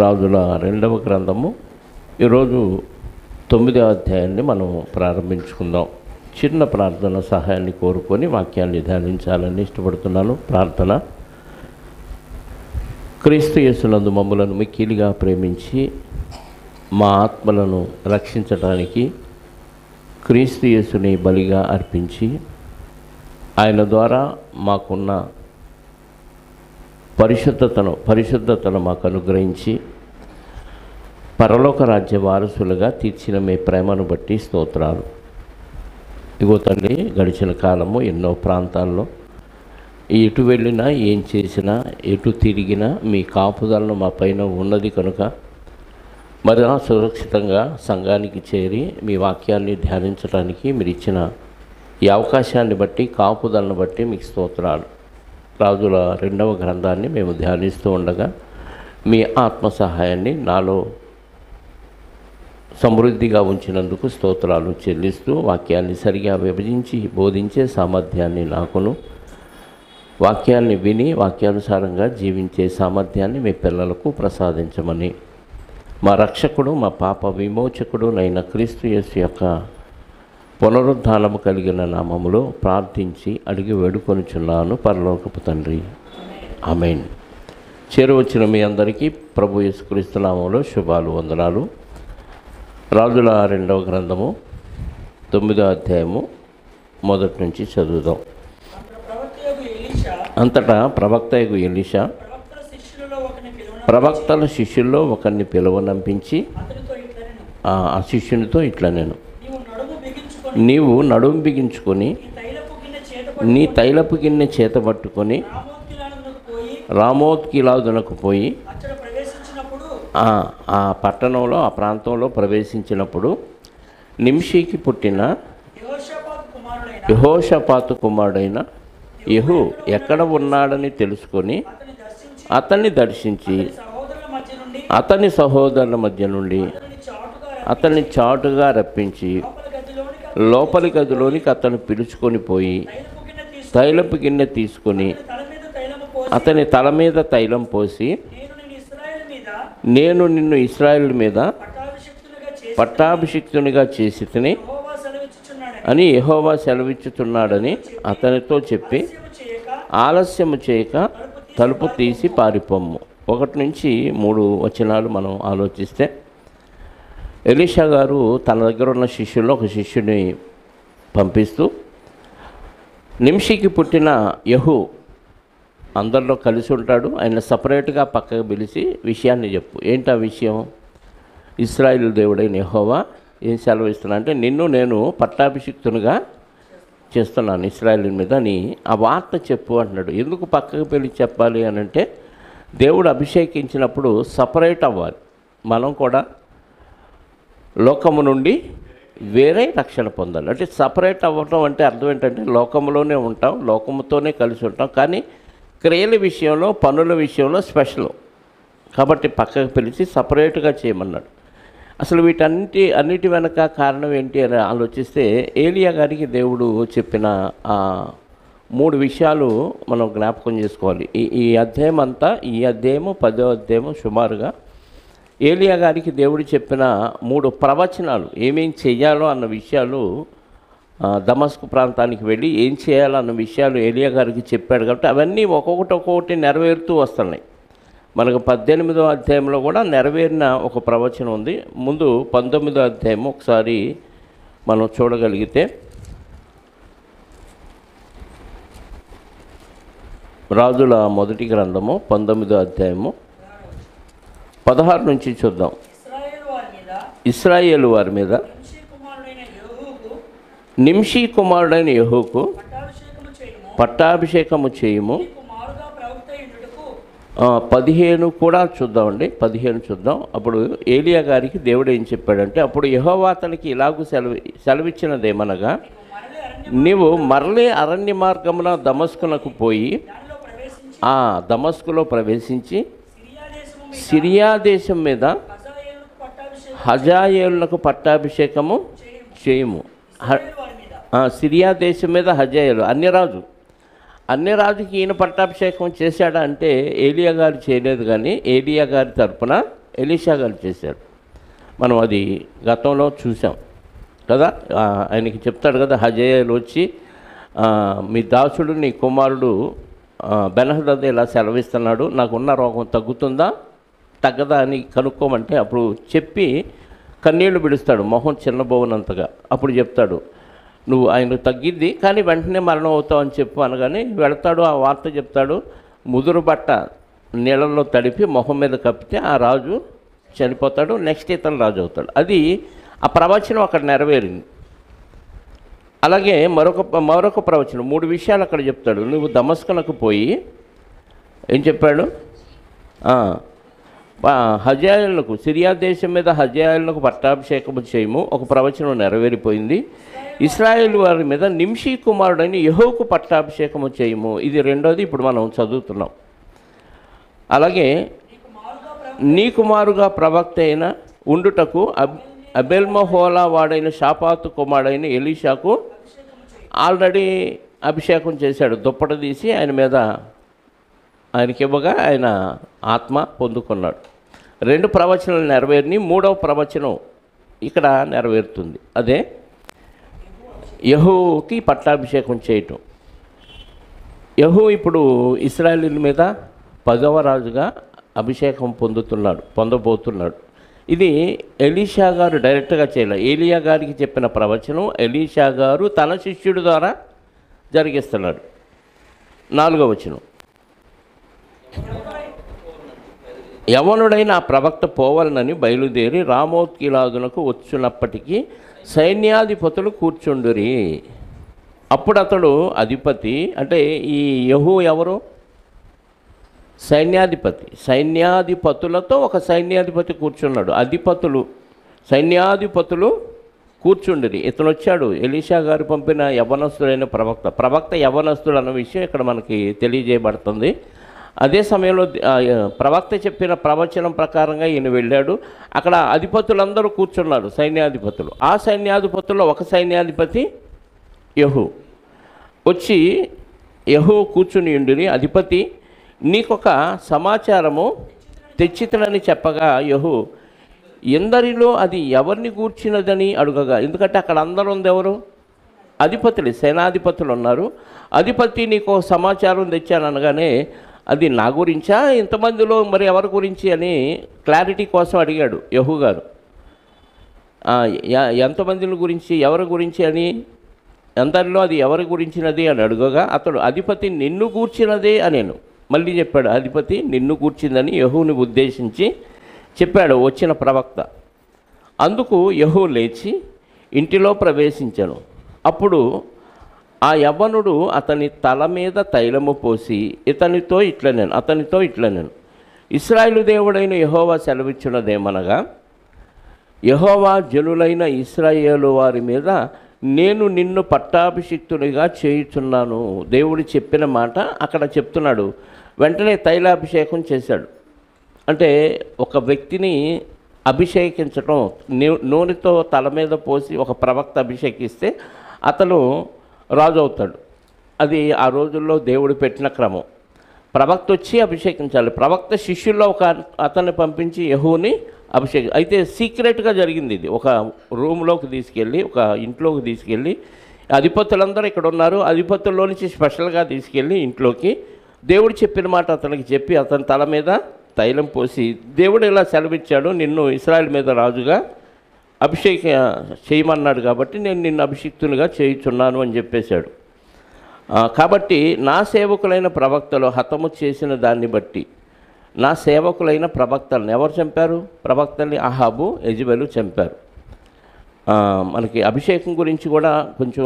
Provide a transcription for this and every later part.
రాజుల రెండవ గ్రంథము ఈరోజు 9వ అధ్యాయాన్ని మనం ప్రారంభించుకుందాం. చిన్న ప్రార్థన సహాయాన్ని కోరుకొని వాక్యాన్ని ధ్యానించాలని ఇష్టపడుతున్నాను. ప్రార్థన. క్రీస్తు యేసునందు మమ్ములను మిక్కిలిగా ప్రేమించి మా ఆత్మలను రక్షించడానికి క్రీస్తు యేసుని బలిగా అర్పించి ఆయన ద్వారా మాకున్న పరిశుద్ధతను మాకు అనుగ్రహించి పరలోక రాజ్య వారసులుగా తీర్చిన మీ ప్రేమను బట్టి స్తోత్రాలు. ఇగో తండ్రి, గడిచిన కాలము ఎన్నో ప్రాంతాల్లో ఎటు వెళ్ళినా ఏం చేసినా ఎటు తిరిగినా మీ కాపుదలను మా పైన ఉన్నది కనుక మరి సురక్షితంగా సంఘానికి చేరి మీ వాక్యాన్ని ధ్యానించడానికి మీరు ఇచ్చిన ఈ అవకాశాన్ని బట్టి కాపుదలను బట్టి మీకు స్తోత్రాలు. రాజుల రెండవ గ్రంథాన్ని మేము ధ్యానిస్తూ ఉండగా మీ ఆత్మ సహాయాన్ని నాలో సమృద్ధిగా ఉంచినందుకు స్తోత్రాలు చెల్లిస్తూ వాక్యాన్ని సరిగా విభజించి బోధించే సామర్థ్యాన్ని నాకును, వాక్యాన్ని విని వాక్యానుసారంగా జీవించే సామర్థ్యాన్ని మీ పిల్లలకు ప్రసాదించమని మా రక్షకుడు మా పాప విమోచకుడు నైన క్రీస్తు యేసు యొక్క పునరుద్ధానము కలిగిన నామములో ప్రార్థించి అడిగి వేడుకొనుచున్నాను పరలోకపు తండ్రి, ఆమేన్. చేరువచ్చిన మీ అందరికీ ప్రభు యేసుక్రీస్తు నామములో శుభాలు, వందనాలు. రాజుల రెండవ గ్రంథము 9వ అధ్యాయము మొదటి నుంచి చదువుదాం. అంతటా ప్రవక్తయగు ఎలీషా ప్రవక్తల శిష్యుల్లో ఒకరిని పిలువనంపించి ఆ శిష్యునితో ఇట్లా, నీవు నడుము బిగించుకొని నీ తైలపు గిన్నె చేత పట్టుకొని రామోత్ గిలాదునకు పోయి ఆ పట్టణంలో ఆ ప్రాంతంలో ప్రవేశించినప్పుడు నింషీకి పుట్టిన యెహోషాపాతు కుమారుడైన యెహూ ఎక్కడ ఉన్నాడని తెలుసుకొని అతన్ని దర్శించి అతని సహోదరుల మధ్య నుండి అతన్ని చాటుగా రప్పించి లోపలి గదిలోనికి అతను పిలుచుకొని పోయి తైలపు గిన్నె తీసుకొని అతని తల మీద తైలం పోసి, నేను నిన్ను ఇశ్రాయేలు మీద పట్టాభిషిక్తునిగా చేసి తిని అని యెహోవా సెలవిచ్చుతున్నాడని అతనితో చెప్పి ఆలస్యము చేయక తలుపు తీసి పారిపోమ్ము. 1 నుంచి 3 వచనాలు మనం ఆలోచిస్తే, ఎలీషా గారు తన దగ్గర ఉన్న శిష్యుల్లో ఒక శిష్యుని పంపిస్తూ నింషికి పుట్టిన యెహూ అందరిలో కలిసి ఉంటాడు, ఆయన సపరేట్గా పక్కకు పిలిచి విషయాన్ని చెప్పు. ఏంటి ఆ విషయం? ఇశ్రాయేలు దేవుడైన యెహోవా ఏం సెలవిస్తున్నా అంటే, నిన్ను నేను పట్టాభిషిక్తునిగా చేస్తున్నాను ఇశ్రాయేలు మీద అని ఆ వార్త చెప్పు అంటున్నాడు. ఎందుకు పక్కకు పిలిచి చెప్పాలి అని అంటే, దేవుడు అభిషేకించినప్పుడు సపరేట్ అవ్వాలి. మనం కూడా లోకము నుండి వేరే రక్షణ పొందాలి. అంటే సపరేట్ అవ్వటం అంటే అర్థం ఏంటంటే, లోకంలోనే ఉంటాం, లోకముతోనే కలిసి ఉంటాం, కానీ క్రియల విషయంలో పనుల విషయంలో స్పెషల్. కాబట్టి పక్కకు పిలిచి సపరేట్గా చేయమన్నాడు. అసలు అన్నిటి వెనక కారణం ఏంటి అని ఆలోచిస్తే, ఏలియా గారికి దేవుడు చెప్పిన 3 విషయాలు మనం జ్ఞాపకం చేసుకోవాలి. ఈ అధ్యాయం అంతా, ఈ అధ్యాయము 10వ అధ్యాయము సుమారుగా ఏలియా గారికి దేవుడు చెప్పిన 3 ప్రవచనాలు, ఏమేం చెయ్యాలో అన్న విషయాలు, దమస్కు ప్రాంతానికి వెళ్ళి ఏం చేయాలో అన్న విషయాలు ఏలియా గారికి చెప్పాడు. కాబట్టి అవన్నీ ఒక్కొక్కటి నెరవేరుతూ వస్తున్నాయి. మనకు 18వ అధ్యాయంలో కూడా నెరవేరిన ఒక ప్రవచనం ఉంది. ముందు 19వ అధ్యాయము ఒకసారి మనం చూడగలిగితే, రాజుల మొదటి గ్రంథము 19వ అధ్యాయము 16 నుంచి చూద్దాం. ఇశ్రాయేలు వారి మీద నింషీ కుమారుడైన యెహూకు పట్టాభిషేకము చేయుము. 15 కూడా చూద్దామండి, 15 చూద్దాం. అప్పుడు ఏలియా గారికి దేవుడు ఏం చెప్పాడంటే, అప్పుడు యెహోవా అతనికి ఇలాగూ సెలవిచ్చినదేమనగా, నీవు మరలే అరణ్య మార్గమున దమస్కునకు పోయి ఆ దమస్కులో ప్రవేశించి సిరియా దేశం మీద హజాయేలునకు పట్టాభిషేకము చేయుము. సిరియా దేశం మీద హజాయేలు అన్యరాజుకి ఈయన పట్టాభిషేకం చేశాడా అంటే ఏలియా గారు చేయలేదు, కానీ ఏలియా గారి తరపున ఎలీషా గారు చేశారు. మనం అది గతంలో చూసాం కదా. ఆయనకి చెప్తాడు కదా, హజాయేలు వచ్చి మీ దాసుడు నీ కుమారుడు బెన్హదద్ ఇలా సెలవిస్తున్నాడు, నాకున్న రోగం తగ్గుతుందా తగ్గదా అని కనుక్కోమంటే అప్పుడు చెప్పి కన్నీళ్లు విడుస్తాడు మొహం చిన్నబోవనంతగా. అప్పుడు చెప్తాడు, నువ్వు ఆయన తగ్గిద్ది కానీ వెంటనే మరణం అవుతావు అని చెప్పు అనగానే వెళతాడు. ఆ వార్త చెప్తాడు. ముదురు బట్ట నీళ్ళల్లో తడిపి మొహం మీద కప్పితే ఆ రాజు చనిపోతాడు. నెక్స్ట్ ఇతను రాజు అవుతాడు. అది ఆ ప్రవచనం అక్కడ నెరవేరింది. అలాగే మరొక ప్రవచనం 3 విషయాలు అక్కడ చెప్తాడు. నువ్వు దమస్కనకు పోయి ఏం చెప్పాడు, హజాయేలుకు సిరియా దేశం మీద హజాయేలుకు పట్టాభిషేకము చేయము, ఒక ప్రవచనం నెరవేరిపోయింది. ఇశ్రాయేలు వారి మీద నింషీ కుమారుడైన యెహోకు పట్టాభిషేకము చేయము, ఇది రెండోది ఇప్పుడు మనం చదువుతున్నాం. అలాగే నీ కుమారుగా ప్రవక్త అయిన ఉండుటకు అబెల్మహోలా వాడైన షాపాతు కుమారుడైన ఎలీషాకు ఆల్రెడీ అభిషేకం చేశాడు. దుప్పట తీసి ఆయన మీద ఆయనకి ఇవ్వగా ఆయన ఆత్మ పొందుకున్నాడు. 2 ప్రవచనాలు నెరవేరిని, 3వ ప్రవచనం ఇక్కడ నెరవేరుతుంది. అదే యెహోకి పట్టాభిషేకం చేయటం. యెహూ ఇప్పుడు ఇశ్రాయేలీయుల మీద 10వ రాజుగా అభిషేకం పొందబోతున్నాడు. ఇది ఎలీషా గారు డైరెక్ట్గా చేయలే. ఏలియా గారికి చెప్పిన ప్రవచనం ఎలీషా గారు తన శిష్యుడి ద్వారా జరిగిస్తున్నాడు. 4వ వచనం, యవనుడైన ఆ ప్రవక్త పోవాలనని బయలుదేరి రామోత్ గిలాదునకు వచ్చున్నప్పటికీ సైన్యాధిపతులు కూర్చుండురి. అప్పుడు అతడు అధిపతి, అంటే ఈ యెహూ ఎవరు, సైన్యాధిపతి. సైన్యాధిపతులతో ఒక సైన్యాధిపతి కూర్చున్నాడు. సైన్యాధిపతులు కూర్చుండిరి. ఇతను వచ్చాడు, ఎలీషా గారు పంపిన యవనస్తుడైన ప్రవక్త యవనస్తుడు అన్న విషయం ఇక్కడ మనకి తెలియజేయబడుతుంది. అదే సమయంలో ప్రవక్త చెప్పిన ప్రవచనం ప్రకారంగా ఈయన వెళ్ళాడు. అక్కడ అధిపతులందరూ కూర్చున్నారు, సైన్యాధిపతులు. ఆ సైన్యాధిపతుల్లో ఒక సైన్యాధిపతి యెహూ వచ్చి, యెహూ కూర్చుని ఉండిరి. అధిపతి, నీకొక సమాచారము తెచ్చితనని చెప్పగా యెహూ ఎందరిలో అది ఎవరిని కూర్చున్నదని అడుగగా, ఎందుకంటే అక్కడ అందరూ ఉంది ఎవరు, అధిపతులు, సేనాధిపతులు ఉన్నారు. అధిపతి నీకు సమాచారం తెచ్చాను అనగానే అది నా గురించా ఇంతమందిలో మరి ఎవరి గురించి అని క్లారిటీ కోసం అడిగాడు యెహూ గారు. ఎంతమందిని గురించి ఎవరి గురించి అని, అందరిలో అది ఎవరి గురించినది అని అడుగగా అతడు అధిపతి నిన్ను కూర్చినదే అనేను. మళ్ళీ చెప్పాడు, అధిపతి నిన్ను కూర్చిందని యెహూని ఉద్దేశించి చెప్పాడు వచ్చిన ప్రవక్త. అందుకు యెహూ లేచి ఇంటిలో ప్రవేశించాను. అప్పుడు ఆ యవ్వనుడు అతని తల మీద తైలము పోసి అతనితో ఇట్లనేను, ఇశ్రాయేలు దేవుడైన యెహోవా సెలవిచ్చినదేమనగా, యెహోవా జనులైన ఇశ్రాయేలు వారి మీద నేను నిన్ను పట్టాభిషిక్తునిగా చేయుచున్నాను. దేవుడు చెప్పిన మాట అక్కడ చెప్తున్నాడు. వెంటనే తైలాభిషేకం చేశాడు. అంటే ఒక వ్యక్తిని అభిషేకించడం, నూనెతో తల మీద పోసి ఒక ప్రవక్త అభిషేకిస్తే అతను రాజు అవుతాడు. అది ఆ రోజుల్లో దేవుడు పెట్టిన క్రమం. ప్రవక్త వచ్చి అభిషేకించాలి. ప్రవక్త శిష్యుల్లో ఒక అతన్ని పంపించి యెహూని అభిషేకం. అయితే సీక్రెట్గా జరిగింది ఇది. ఒక రూమ్లోకి తీసుకెళ్ళి, ఒక ఇంట్లోకి తీసుకెళ్ళి, అధిపతులందరూ ఇక్కడ ఉన్నారు, అధిపతుల్లో నుంచి స్పెషల్గా తీసుకెళ్ళి ఇంట్లోకి దేవుడు చెప్పిన మాట అతనికి చెప్పి అతని తల మీద తైలం పోసి, దేవుడు ఇలా సెలవిచ్చాడు, నిన్ను ఇశ్రాయేలు మీద రాజుగా అభిషేక చేయమన్నాడు కాబట్టి నేను నిన్ను అభిషిక్తునిగా చేయుచున్నాను అని చెప్పేశాడు. కాబట్టి నా సేవకులైన ప్రవక్తలు హతము చేసిన దాన్ని బట్టి నా సేవకులైన ప్రవక్తలను ఎవరు చంపారు? ప్రవక్తల్ని అహాబు, యెజెబెలు చంపారు. మనకి అభిషేకం గురించి కూడా కొంచెం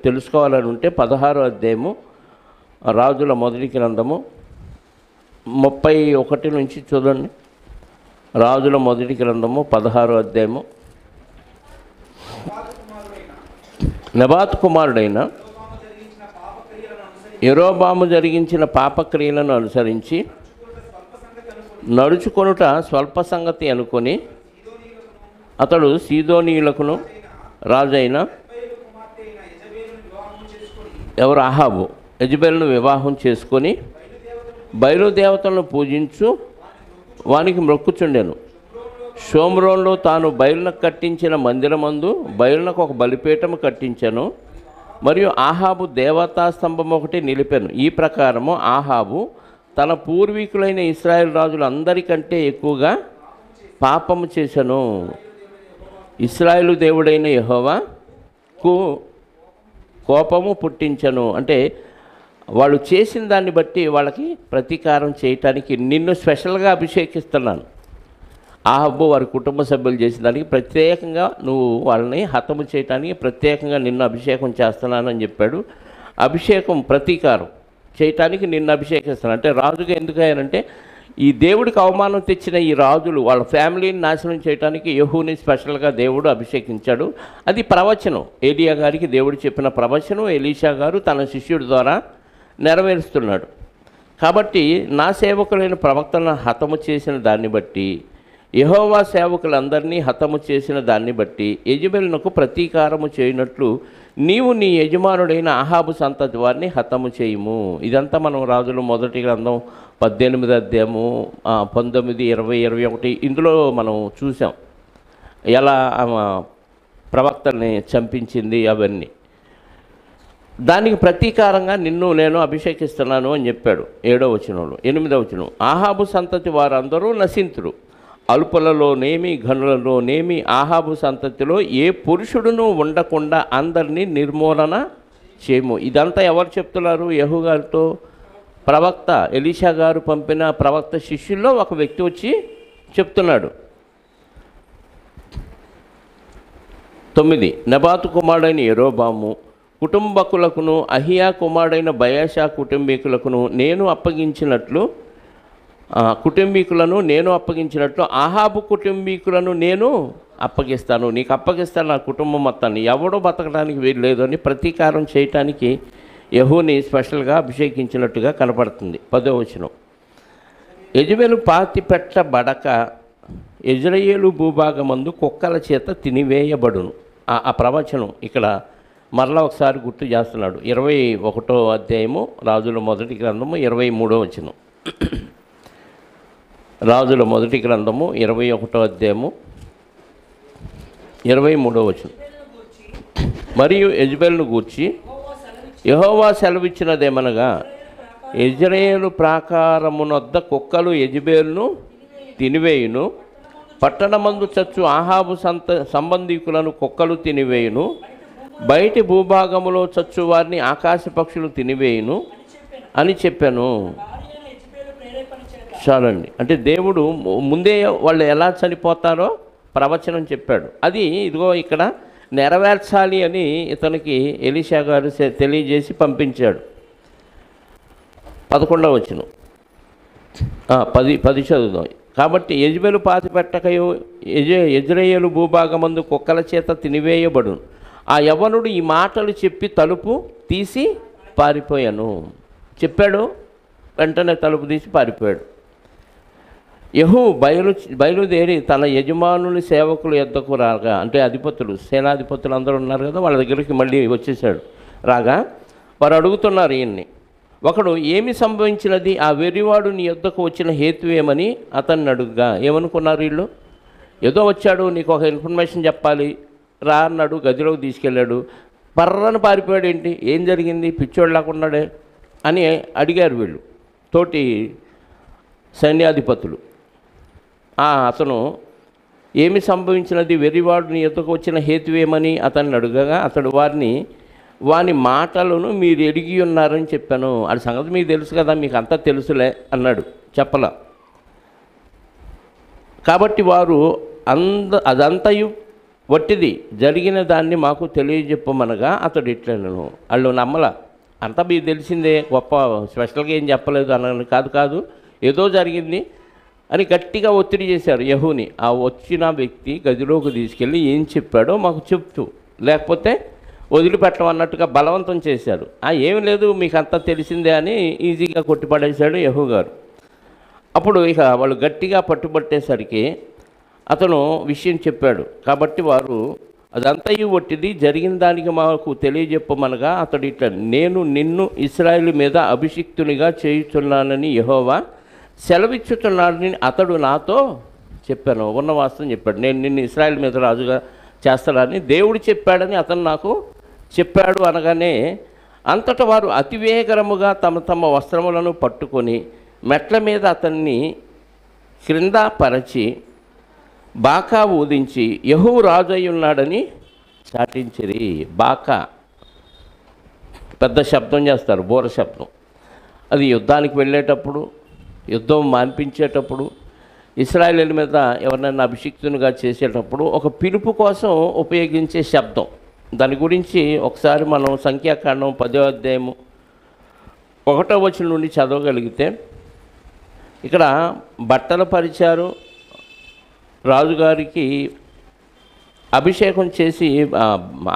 తెలుసుకోవాలని ఉంటే 16వ అధ్యాయము రాజుల మొదటి గ్రంథము 31 నుంచి చూడండి. రాజుల మొదటి గ్రంథము 16వ అధ్యాయము. నెబాతు కుమారుడైన యెరోబాము జరిగించిన పాపక్రియలను అనుసరించి నడుచుకొనుట స్వల్ప సంగతి అనుకొని అతడు సీదోనీయులకును రాజైన ఎవరు అహాబు యెజెబెలును వివాహం చేసుకొని బయలుదేవతలను పూజించు వానికి మొక్కుచుండెను. షోమ్రోన్లో తాను బయలునకు కట్టించిన మందిరమందు బయలునకు ఒక బలిపీఠము కట్టించెను, మరియు ఆహాబు దేవతా స్తంభం ఒకటి నిలిపెను. ఈ ప్రకారము ఆహాబు తన పూర్వీకులైన ఇశ్రాయేలు రాజులు అందరికంటే ఎక్కువగా పాపము చేశాను. ఇశ్రాయేలు దేవుడైన యెహోవాకు కోపము పుట్టించను. అంటే వాళ్ళు చేసిన దాన్ని బట్టి వాళ్ళకి ప్రతీకారం చేయటానికి నిన్ను స్పెషల్గా అభిషేకిస్తున్నాను. ఆహాబు వారి కుటుంబ సభ్యులు చేసిన దానికి ప్రత్యేకంగా నువ్వు వాళ్ళని హతము చేయటానికి ప్రత్యేకంగా నిన్ను అభిషేకం చేస్తున్నానని చెప్పాడు. అభిషేకం ప్రతీకారం చేయటానికి నిన్ను అభిషేకిస్తాను. అంటే రాజుగా ఎందుకు అయ్యారంటే ఈ దేవుడికి అవమానం తెచ్చిన ఈ రాజులు వాళ్ళ ఫ్యామిలీని నాశనం చేయడానికి యెహూని స్పెషల్గా దేవుడు అభిషేకించాడు. అది ప్రవచనం. ఏలియా గారికి దేవుడు చెప్పిన ప్రవచనం ఎలీషా గారు తన శిష్యుడి ద్వారా నెరవేరుస్తున్నాడు. కాబట్టి నా సేవకులైన ప్రవక్తలను హతము చేసిన దాన్ని బట్టి, యెహోవా సేవకులందరినీ హతము చేసిన దాన్ని బట్టి యెజెబెలునకు ప్రతీకారము చేయనట్లు నీవు నీ యజమానుడైన ఆహాబు సంతతి వారిని హతము చేయుము. ఇదంతా మనం రాజుల మొదటి గ్రంథం 18 అధ్యాయము 19, 20, 21 ఇందులో మనం చూసాం ఎలా ప్రవక్తల్ని చంపించింది అవన్నీ. దానికి ప్రతీకారంగా నిన్ను నేను అభిషేకిస్తున్నాను అని చెప్పాడు 7వ వచనంలో. 8వ వచనం, ఆహాబు సంతతి వారందరూ నశింతురు, అల్పులలోనేమి ఘనులలోనేమి ఆహాబు సంతతిలో ఏ పురుషుడును ఉండకుండా అందరినీ నిర్మూలన చేయము. ఇదంతా ఎవరు చెప్తున్నారు? యెహూ గారితో ప్రవక్త ఎలీషా గారు పంపిన ప్రవక్త శిష్యుల్లో ఒక వ్యక్తి వచ్చి చెప్తున్నాడు. 9, నెబాతు కుమారుడైన యెరోబాము కుటుంబకులకును అహియా కుమారుడైన బయాషా కుటుంబీకులను నేను అప్పగించినట్లు ఆహాబు కుటుంబీకులను నేను అప్పగిస్తాను. నీకు అప్పగిస్తాను నా కుటుంబం మొత్తాన్ని, ఎవడో బతకడానికి వీలు లేదు అని ప్రతీకారం చేయటానికి యెహూని స్పెషల్గా అభిషేకించినట్టుగా కనపడుతుంది. 10వ వచనం, యెజెబెలు పాతి పెట్టబడక యెజ్రెయేలు భూభాగమందు కుక్కల చేత తినివేయబడును. ఆ ప్రవచనం ఇక్కడ మరలా ఒకసారి గుర్తు చేస్తున్నాడు. 21వ అధ్యాయము రాజుల మొదటి గ్రంథము 23వ వచనం. రాజుల మొదటి గ్రంథము 21వ అధ్యాయము 23వ వచనం. మరియు యెజెబెలును గూర్చి యెహోవా సెలవిచ్చినదేమనగా, యెజ్రెయేలు ప్రాకారమునొద్ద కుక్కలు యెజెబెలును తినివేయును, పట్టణమందు చచ్చు ఆహాబు సంబంధీకులను కుక్కలు తినివేయును, బయటి భూభాగములో చచ్చు వారిని ఆకాశ పక్షులు తినివేయును అని చెప్పాను. చాలండి. అంటే దేవుడు ముందే వాళ్ళు ఎలా చనిపోతారో ప్రవచనం చెప్పాడు. అది ఇదిగో ఇక్కడ నెరవేర్చాలి అని ఇతనికి ఎలీషా గారు తెలియజేసి పంపించాడు. 11వ వచనం 10 చదువుదాం. కాబట్టి యెజెబెలు పాతిపెట్టకయో యెజ్రెయేలు భూభాగమందు కుక్కల చేత తినివేయబడును. ఆ యవ్వనుడు ఈ మాటలు చెప్పి తలుపు తీసి పారిపోయాను. చెప్పాడు, వెంటనే తలుపు తీసి పారిపోయాడు. యెహూ బయలుదేరి తన యజమానుని సేవకుల యొద్దకు రాగా, అంటే అధిపతులు, సేనాధిపతులు అందరూ ఉన్నారు కదా, వాళ్ళ దగ్గరికి మళ్ళీ వచ్చేసాడు. రాగా వారు అడుగుతున్నారు ఈయన్ని. ఒకడు, ఏమి సంభవించినది? ఆ వెర్రివాడు నీ యొద్దకు వచ్చిన హేతు ఏమని అతన్ని అడుగుగా, ఏమనుకున్నారు వీళ్ళు? ఏదో వచ్చాడు, నీకు ఒక ఇన్ఫర్మేషన్ చెప్పాలి రా అన్నాడు, గదిలోకి తీసుకెళ్ళాడు, పర్రను పారిపోయాడు. ఏంటి, ఏం జరిగింది, పిచ్చోడు లేకున్నాడే అని అడిగారు వీళ్ళు, తోటి సైన్యాధిపతులు. అతను ఏమి సంభవించినది, వెర్రివాడు నీ యొద్దకు వచ్చిన హేతు ఏమని అతన్ని అడుగగా అతడు వాని మాటలను మీరు ఎరిగి ఉన్నారని చెప్పాను. అది సంగతి మీకు తెలుసు కదా, మీకు అంతా తెలుసులే అన్నాడు. చెప్పలా. కాబట్టి వారు అదంతయు వట్టిది, జరిగిన దాన్ని మాకు తెలియజెప్పమనగా అతడు ఇట్లనను. వాళ్ళు నమ్మల. అంతా మీకు తెలిసిందే, గొప్ప స్పెషల్గా ఏం చెప్పలేదు అన్న. కాదు ఏదో జరిగింది అని గట్టిగా ఒత్తిడి చేశారు యెహూని. ఆ వచ్చిన వ్యక్తి గదిలోకి తీసుకెళ్ళి ఏం చెప్పాడో మాకు చెప్తూ, లేకపోతే వదిలిపెట్టమన్నట్టుగా బలవంతం చేశాడు. ఏమి లేదు, మీకు అంతా తెలిసిందే అని ఈజీగా కొట్టిపడేశాడు యెహూ గారు. అప్పుడు ఇక వాళ్ళు గట్టిగా పట్టుబట్టేసరికి అతను విషయం చెప్పాడు. కాబట్టి వారు అదంతయు వట్టిది, జరిగిన దానికి మాకు తెలియజెప్పమనగా అతడు ఇట్లా, నేను నిన్ను ఇశ్రాయేలు మీద అభిషిక్తునిగా చేయుచున్నానని యెహోవా సెలవిచ్చుచున్నాడని అతడు నాతో చెప్పాను, ఉన్న వాస్తవం చెప్పాడు. నేను నిన్ను ఇశ్రాయేల్ మీద రాజుగా చేస్తాడని దేవుడు చెప్పాడని అతను నాకు చెప్పాడు అనగానే అంతటా వారు అతివేగరముగా తమ తమ వస్త్రములను పట్టుకొని మెట్ల మీద అతన్ని క్రింద పరచి బాకా ఊదించి యెహోవా రాజు అయి ఉన్నాడని చాటించిరి. బాకా పెద్ద శబ్దం చేస్తారు, బోర శబ్దం. అది యుద్ధానికి వెళ్ళేటప్పుడు, యుద్ధం మాన్పించేటప్పుడు, ఇశ్రాయేలీయుల మీద ఎవరినైనా అభిషిక్తునిగా చేసేటప్పుడు ఒక పిలుపు కోసం ఉపయోగించే శబ్దం. దాని గురించి ఒకసారి మనం సంఖ్యాకాండం 10వ అధ్యాయము 1వ వచనం నుండి చదవగలిగితే, ఇక్కడ బట్టలు పరిచారు, రాజుగారికి అభిషేకం చేసి,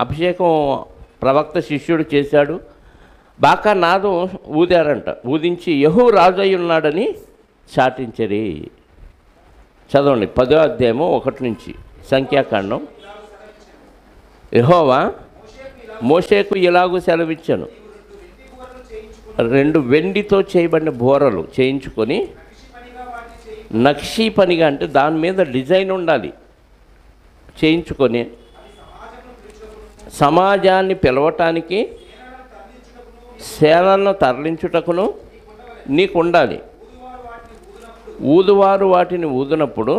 అభిషేకం ప్రవక్త శిష్యుడు చేశాడు. బాకా నాదం ఊదారంట, ఊదించి యెహోవా రాజు అయి ఉన్నాడని చాటించరి. చదవండి 10వ అధ్యాయము 1 నుంచి సంఖ్యాకాండం. యెహోవా మోషేకు ఇలాగూ సెలవిచ్చాను, 2 వెండితో చేయబడిన బోరలు చేయించుకొని, నక్షీ పనిగా అంటే దాని మీద డిజైన్ ఉండాలి, చేయించుకొని సమాజాన్ని పిలవటానికి, సేనలను తరలించుటకును నీకు ఉండాలి. ఊదువారు వాటిని ఊదినప్పుడు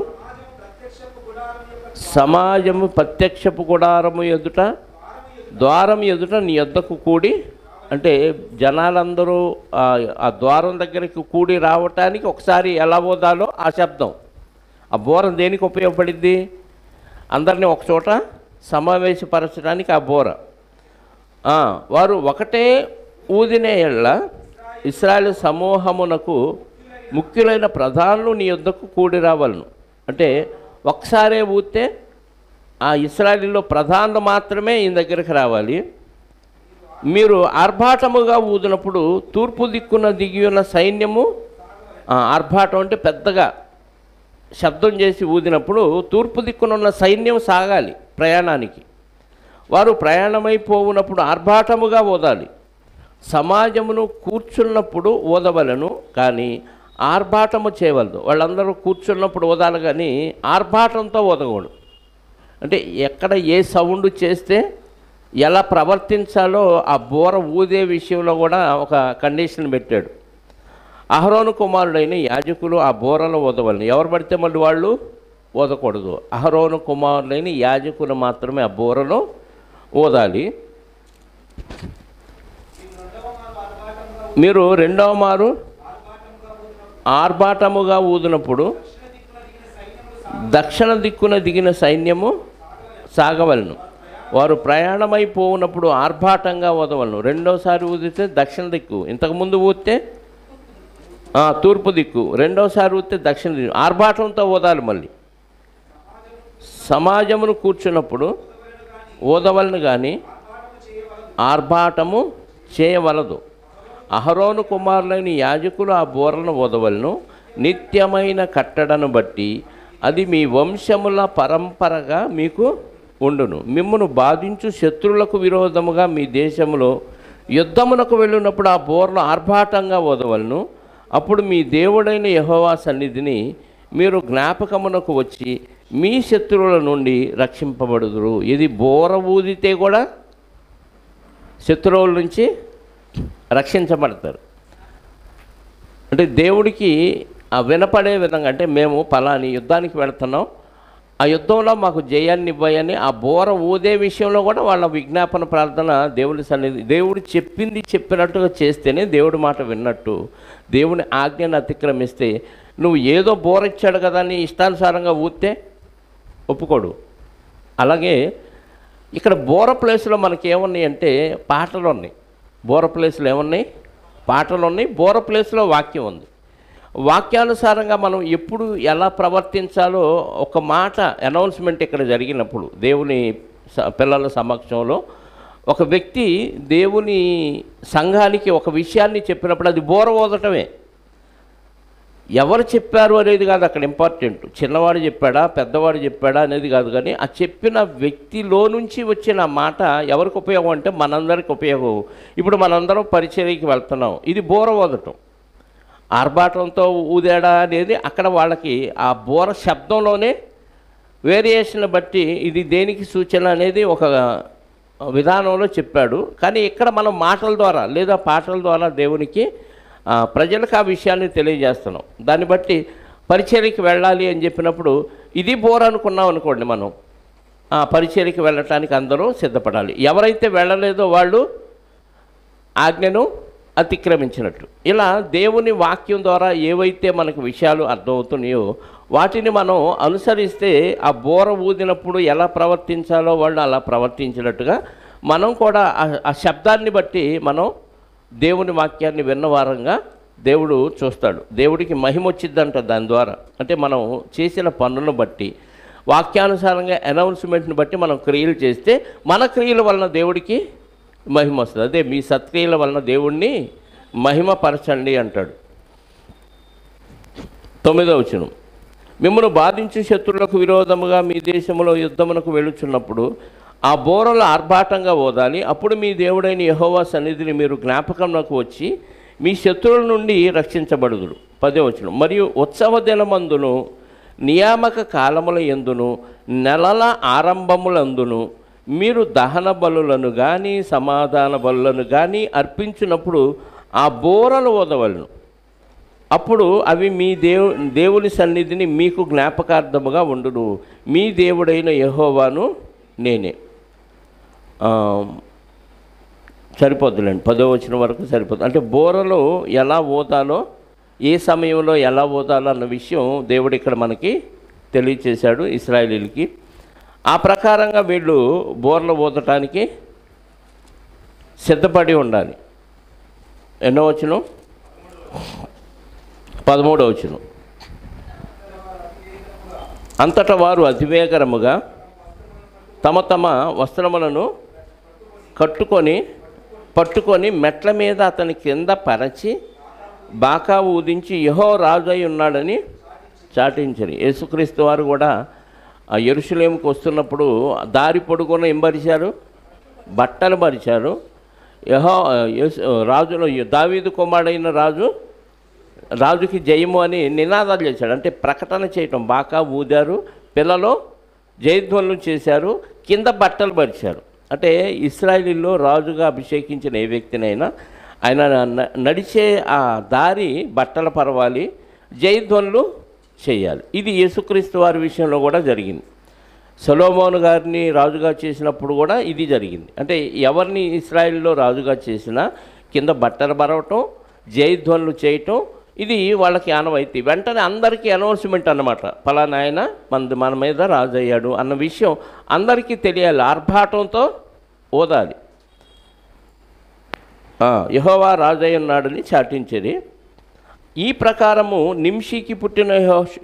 సమాజము ప్రత్యక్షపు గుడారము ఎదుట, ద్వారం ఎదుట నీ యొద్దకు కూడి, అంటే జనాలందరూ ఆ ద్వారం దగ్గరికి కూడి రావటానికి ఒకసారి ఎలా ఊదాలో ఆ శబ్దం. ఆ బోర దేనికి ఉపయోగపడింది? అందరినీ ఒకచోట సమావేశపరచడానికి ఆ బోర. వారు ఒకటే ఊదిన ఎడల ఇశ్రాయేలు సమూహమునకు ముఖ్యులైన ప్రధానులు నీ యొద్దకు కూడి రావాలను. అంటే ఒకసారే ఊదితే ఆ ఇశ్రాయేలులో ప్రధానులు మాత్రమే ఈయన దగ్గరికి రావాలి. మీరు ఆర్భాటముగా ఊదినప్పుడు తూర్పు దిక్కున దిగి ఉన్న సైన్యము, ఆర్భాటం అంటే పెద్దగా శబ్దం చేసి ఊదినప్పుడు తూర్పు దిక్కునున్న సైన్యం సాగాలి ప్రయాణానికి. వారు ప్రయాణమైపోవునప్పుడు ఆర్భాటముగా ఊదాలి. సమాజమును కూర్చున్నప్పుడు ఊదవలను, కానీ ఆర్భాటము చేయవలదు. వాళ్ళందరూ కూర్చున్నప్పుడు ఊదాలి, కానీ ఆర్భాటంతో ఊదకూడదు. అంటే ఎక్కడ ఏ సౌండ్ చేస్తే ఎలా ప్రవర్తించాలో ఆ బోర ఊదే విషయంలో కూడా ఒక కండిషన్ పెట్టాడు. అహరోను కుమారుడైన యాజకులు ఆ బోరలో ఊదవలను, ఎవరు పడితే మళ్ళీ వాళ్ళు ఊదకూడదు. అహరోను కుమారుడైన యాజకులు మాత్రమే ఆ బోరలో ఊదాలి. మీరు 2వ మారు ఆర్భాటముగా ఊదినప్పుడు దక్షిణ దిక్కున దిగిన సైన్యము సాగవలను. వారు ప్రయాణమైపోయినప్పుడు ఆర్భాటంగా ఊదవలను. 2వసారి ఊదితే దక్షిణ దిక్కు, ఇంతకుముందు ఊదితే తూర్పు దిక్కు, 2వసారి ఊదితే దక్షిణ దిక్కు, ఆర్భాటంతో ఊదాలి. మళ్ళీ సమాజమును కూర్చున్నప్పుడు ఊదవలను, కానీ ఆర్భాటము చేయవలదు. అహరోను కుమారులైన యాజకులు ఆ బోరలను ఊదవలను. నిత్యమైన కట్టడను బట్టి అది మీ వంశముల పరంపరగా మీకు ఉండును. మిమ్మును బాధించు శత్రువులకు విరోధముగా మీ దేశంలో యుద్ధమునకు వెళ్ళినప్పుడు ఆ బోర్ను ఆర్భాటంగా ఊదవలను. అప్పుడు మీ దేవుడైన యెహోవా సన్నిధిని మీరు జ్ఞాపకమునకు వచ్చి మీ శత్రువుల నుండి రక్షింపబడుదురు. ఇది బోర ఊదితే కూడా శత్రువుల నుంచి రక్షించబడతారు. అంటే దేవుడికి వినపడే విధంగా, అంటే మేము పలాని యుద్ధానికి వెళుతున్నాం, ఆ యుద్ధంలో మాకు జయాన్ని ఇవ్వయని ఆ బోర ఊదే విషయంలో కూడా వాళ్ళ విజ్ఞాపన ప్రార్థన దేవుడి సన్నిధి. దేవుడు చెప్పింది చెప్పినట్టుగా చేస్తేనే దేవుడి మాట విన్నట్టు. దేవుని ఆజ్ఞను అతిక్రమిస్తే, నువ్వు ఏదో బోర ఇచ్చాడు కదా అని ఇష్టానుసారంగా ఊస్తే ఒప్పుకోడు. అలాగే ఇక్కడ బోర ప్లేస్లో మనకి ఏమున్నాయి అంటే పాటలు ఉన్నాయి. బోర ప్లేస్లో ఏమున్నాయి? పాటలు ఉన్నాయి. బోర ప్లేస్లో వాక్యం ఉంది. వాక్యానుసారంగా మనం ఎప్పుడు ఎలా ప్రవర్తించాలో ఒక మాట అనౌన్స్మెంట్ ఇక్కడ జరిగినప్పుడు, దేవుని పిల్లల సమక్షంలో ఒక వ్యక్తి దేవుని సంఘానికి ఒక విషయాన్ని చెప్పినప్పుడు అది బోర ఊదటమే. ఎవరు చెప్పారు అనేది కాదు అక్కడ ఇంపార్టెంట్. చిన్నవాడు చెప్పాడా పెద్దవాడు చెప్పాడా అనేది కాదు, కానీ ఆ చెప్పిన వ్యక్తిలో నుంచి వచ్చిన మాట ఎవరికి ఉపయోగం అంటే మనందరికి ఉపయోగం. ఇప్పుడు మనందరం పరిచర్యకి వెళ్తున్నాం, ఇది బోర ఊదటం. ఆర్భాటంతో ఊదాడా అనేది అక్కడ వాళ్ళకి ఆ బోర శబ్దంలోనే వేరియేషన్ బట్టి ఇది దేనికి సూచన అనేది ఒక విధానంలో చెప్పాడు. కానీ ఇక్కడ మనం మాటల ద్వారా లేదా పాటల ద్వారా దేవునికి ప్రజలకు ఆ విషయాన్ని తెలియజేస్తున్నాం. దాన్ని బట్టి పరిచర్యకి వెళ్ళాలి అని చెప్పినప్పుడు ఇది బోర్ అనుకున్నాం అనుకోండి, మనం ఆ పరిచర్యకి వెళ్ళటానికి అందరూ సిద్ధపడాలి. ఎవరైతే వెళ్ళలేదో వాళ్ళు ఆజ్ఞను అతిక్రమించినట్టు. ఇలా దేవుని వాక్యం ద్వారా ఏవైతే మనకు విషయాలు అర్థమవుతున్నాయో వాటిని మనం అనుసరిస్తే ఆ బోర ఊదినప్పుడు ఎలా ప్రవర్తించాలో వాళ్ళు అలా ప్రవర్తించినట్టుగా మనం కూడా ఆ శబ్దాన్ని బట్టి మనం దేవుని వాక్యాన్ని విన్నవారంగా దేవుడు చూస్తాడు. దేవుడికి మహిమ వచ్చిద్దంట దాని ద్వారా. అంటే మనం చేసిన పనులను బట్టి వాక్యానుసారంగా అనౌన్స్మెంట్ని బట్టి మనం క్రియలు చేస్తే మన క్రియల వలన దేవుడికి మహిమ వస్తుంది. అదే మీ సత్క్రియల వలన దేవుణ్ణి మహిమపరచండి అంటాడు. 9వ వచనం, మిమ్మల్ని బాధించు శత్రువులకు విరోధముగా మీ దేశంలో యుద్ధమునకు వెళ్ళుచున్నప్పుడు ఆ బోరలు ఆర్భాటంగా ఓదాలి. అప్పుడు మీ దేవుడైన యెహోవా సన్నిధిని మీరు జ్ఞాపకంలోకి వచ్చి మీ శత్రువుల నుండి రక్షించబడుదురు. 10వ వచనం, మరియు ఉత్సవ దినమందును నియామక కాలముల యందును నెలల ఆరంభములందును మీరు దహన బలులను కానీ సమాధాన బలులను కానీ అర్పించినప్పుడు ఆ బోరలు ఓదవలను. అప్పుడు అవి మీ దేవుని సన్నిధిని మీకు జ్ఞాపకార్థముగా ఉండును. మీ దేవుడైన యెహోవాను నేనే. సరిపోద్దులేండి, 10వ వచనం వరకు సరిపోతుంది. అంటే బోరలు ఎలా ఓదాలో, ఏ సమయంలో ఎలా ఓదాలో అన్న విషయం దేవుడు ఇక్కడ మనకి తెలియచేశాడు ఇశ్రాయేలీయులకి. ఆ ప్రకారంగా వీళ్ళు బోర్లు ఊదటానికి సిద్ధపడి ఉండాలి. ఎన్నో వచనం? 13వ వచనం, అంతటా వారు అతివేగరముగా తమ తమ వస్త్రములను పట్టుకొని మెట్ల మీద అతని కింద పరచి బాకా ఊదించి యెహోవా రాజు అయి ఉన్నాడని చాటించరు. యేసుక్రీస్తు వారు కూడా యెరూషలేముకు వస్తున్నప్పుడు దారి పొడుగున ఏం పరిచారు? బట్టలు పరిచారు. రాజులో దావీదు కుమారుడైన రాజుకి జయము అని నినాదాలు చేశాడు. అంటే ప్రకటన చేయటం. బాకా ఊదారు, పిల్లలు జయధ్వనులు చేశారు, కింద బట్టలు పరిచారు. అంటే ఇశ్రాయేలీలో రాజుగా అభిషేకించిన ఏ వ్యక్తినైనా ఆయన నడిచే ఆ దారి బట్టలు పరవాలి, జయధ్వనులు చేయాలి. ఇది యేసుక్రీస్తు వారి విషయంలో కూడా జరిగింది. సొలొమోను గారిని రాజుగా చేసినప్పుడు కూడా ఇది జరిగింది. అంటే ఎవరిని ఇశ్రాయేల్లో రాజుగా చేసినా కింద బట్టలు పరవటం, జయధ్వనులు చేయటం, ఇది వాళ్ళకి ఆనవాయితీ. వెంటనే అందరికీ అనౌన్స్మెంట్ అన్నమాట, పలానా ఆయన మన మీద రాజు అయ్యాడు అన్న విషయం అందరికీ తెలియాలి. ఆర్భాటంతో ఓదాలి. యెహోవా రాజు అయి ఉన్నాడని చాటించేది. ఈ ప్రకారము నింషికి పుట్టిన